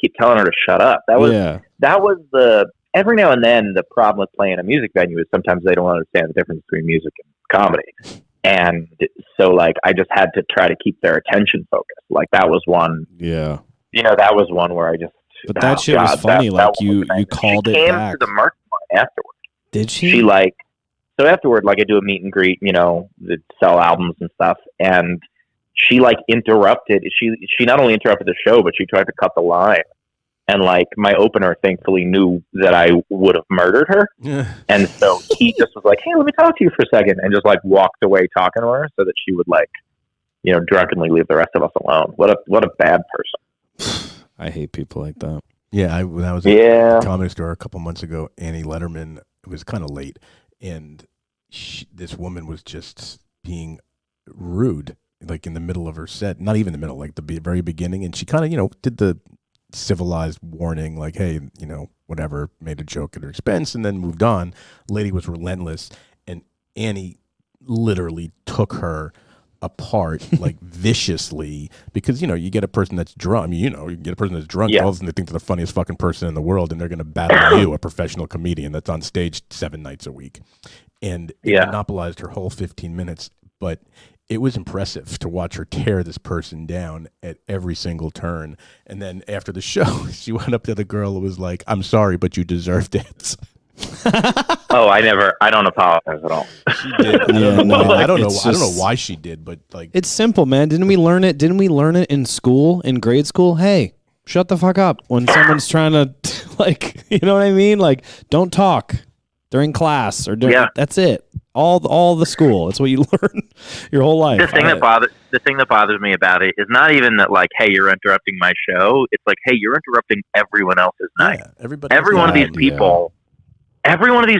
keep telling her to shut up. That was every now and then the problem with playing a music venue is sometimes they don't understand the difference between music and comedy. And so, like, I just had to try to keep their attention focused. Like, that was one. Yeah. That was one where I just. But that shit was funny. Like, you called it back. She came to the merch line afterward. Did she? She, like, so afterward, like, I do a meet and greet, sell albums and stuff. And she, like, interrupted. She not only interrupted the show, but she tried to cut the line. And, like, my opener thankfully knew that I would have murdered her. And so he just was like, hey, let me talk to you for a second. And just, like, walked away talking to her so that she would, like, drunkenly leave the rest of us alone. What a bad person. I hate people like that. Yeah, when I was at the Comedy Store a couple months ago, Annie Letterman, it was kind of late. And this woman was just being rude, like, in the middle of her set. Not even the middle, like, the very beginning. And she kind of, did the civilized warning, like, hey, whatever, made a joke at her expense and then moved on. Lady was relentless, and Annie literally took her apart, like, viciously, because you get a person that's drunk. I mean, you get a person that's drunk, all of a sudden they think they're the funniest fucking person in the world, and they're going to battle you, a professional comedian that's on stage 7 nights a week, and it monopolized her whole 15 minutes. But it was impressive to watch her tear this person down at every single turn. And then after the show, she went up to the girl and was like, I'm sorry, but you deserved it. Oh, I don't apologize at all. She did. I don't know why she did, but, like, it's simple, man. Didn't we learn it in school, in grade school? Hey, shut the fuck up when someone's trying to, like, you know what I mean? Like, don't talk during class or that's it. All the school. That's what you learn your whole life. The thing that bothers me about it is not even that, like, hey, you're interrupting my show. It's like, hey, you're interrupting everyone else's night. Every one of these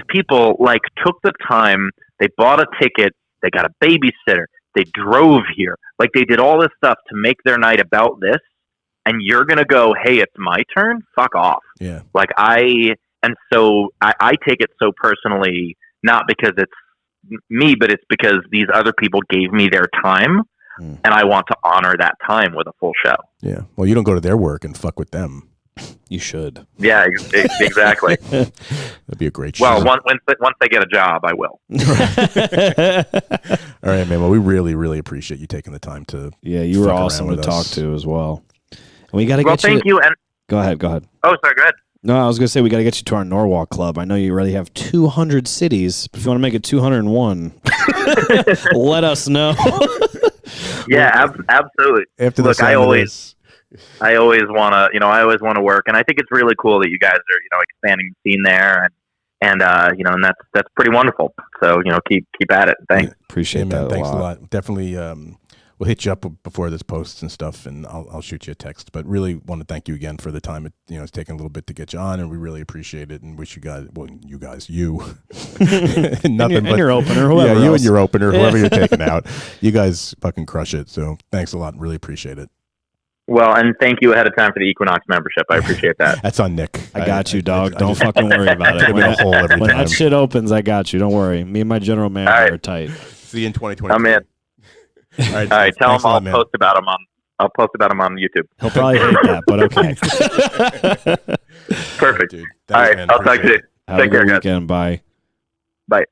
people, like, took the time. They bought a ticket. They got a babysitter. They drove here. Like, they did all this stuff to make their night about this. And you're gonna go, hey, it's my turn. Fuck off. Yeah. Like, I take it so personally, not because it's me, but it's because these other people gave me their time, and I want to honor that time with a full show. Yeah. Well, you don't go to their work and fuck with them. You should. Yeah, exactly. That'd be a great show. Well, once they get a job, I will. All right, man. Well, we really, really appreciate you taking the time to. Yeah, you were awesome to talk to as well. And we got to get you. Well, thank you. And go ahead. Oh, sorry. Go ahead. No, I was gonna say we got to get you to our Norwalk Club. I know you already have 200 cities. If you want to make it 201, let us know. Yeah, absolutely. After Look, the I always want to, I always want to work, and I think it's really cool that you guys are, expanding the scene there, and and that's pretty wonderful. So, keep at it. Thanks. Appreciate that. Thanks a lot. Definitely, we'll hit you up before this posts and stuff, and I'll shoot you a text. But really want to thank you again for the time. It's taken a little bit to get you on, and we really appreciate it. And wish you guys, you, and your opener, whoever. Yeah, you else. and your opener, whoever you're taking out, you guys fucking crush it. So thanks a lot. Really appreciate it. Well, and thank you ahead of time for the Equinox membership. I appreciate that. That's on Nick. I got you, dog. Don't fucking worry about it. When that shit opens, I got you. Don't worry. Me and my general manager are tight. See you in 2020. I'm in. All right. All right. Tell him I'll post about him on YouTube. He'll probably hate that, but okay. Perfect. Dude. Thanks, All right. man. I'll talk to you. Have Take a good care, weekend. guys. Bye. Bye.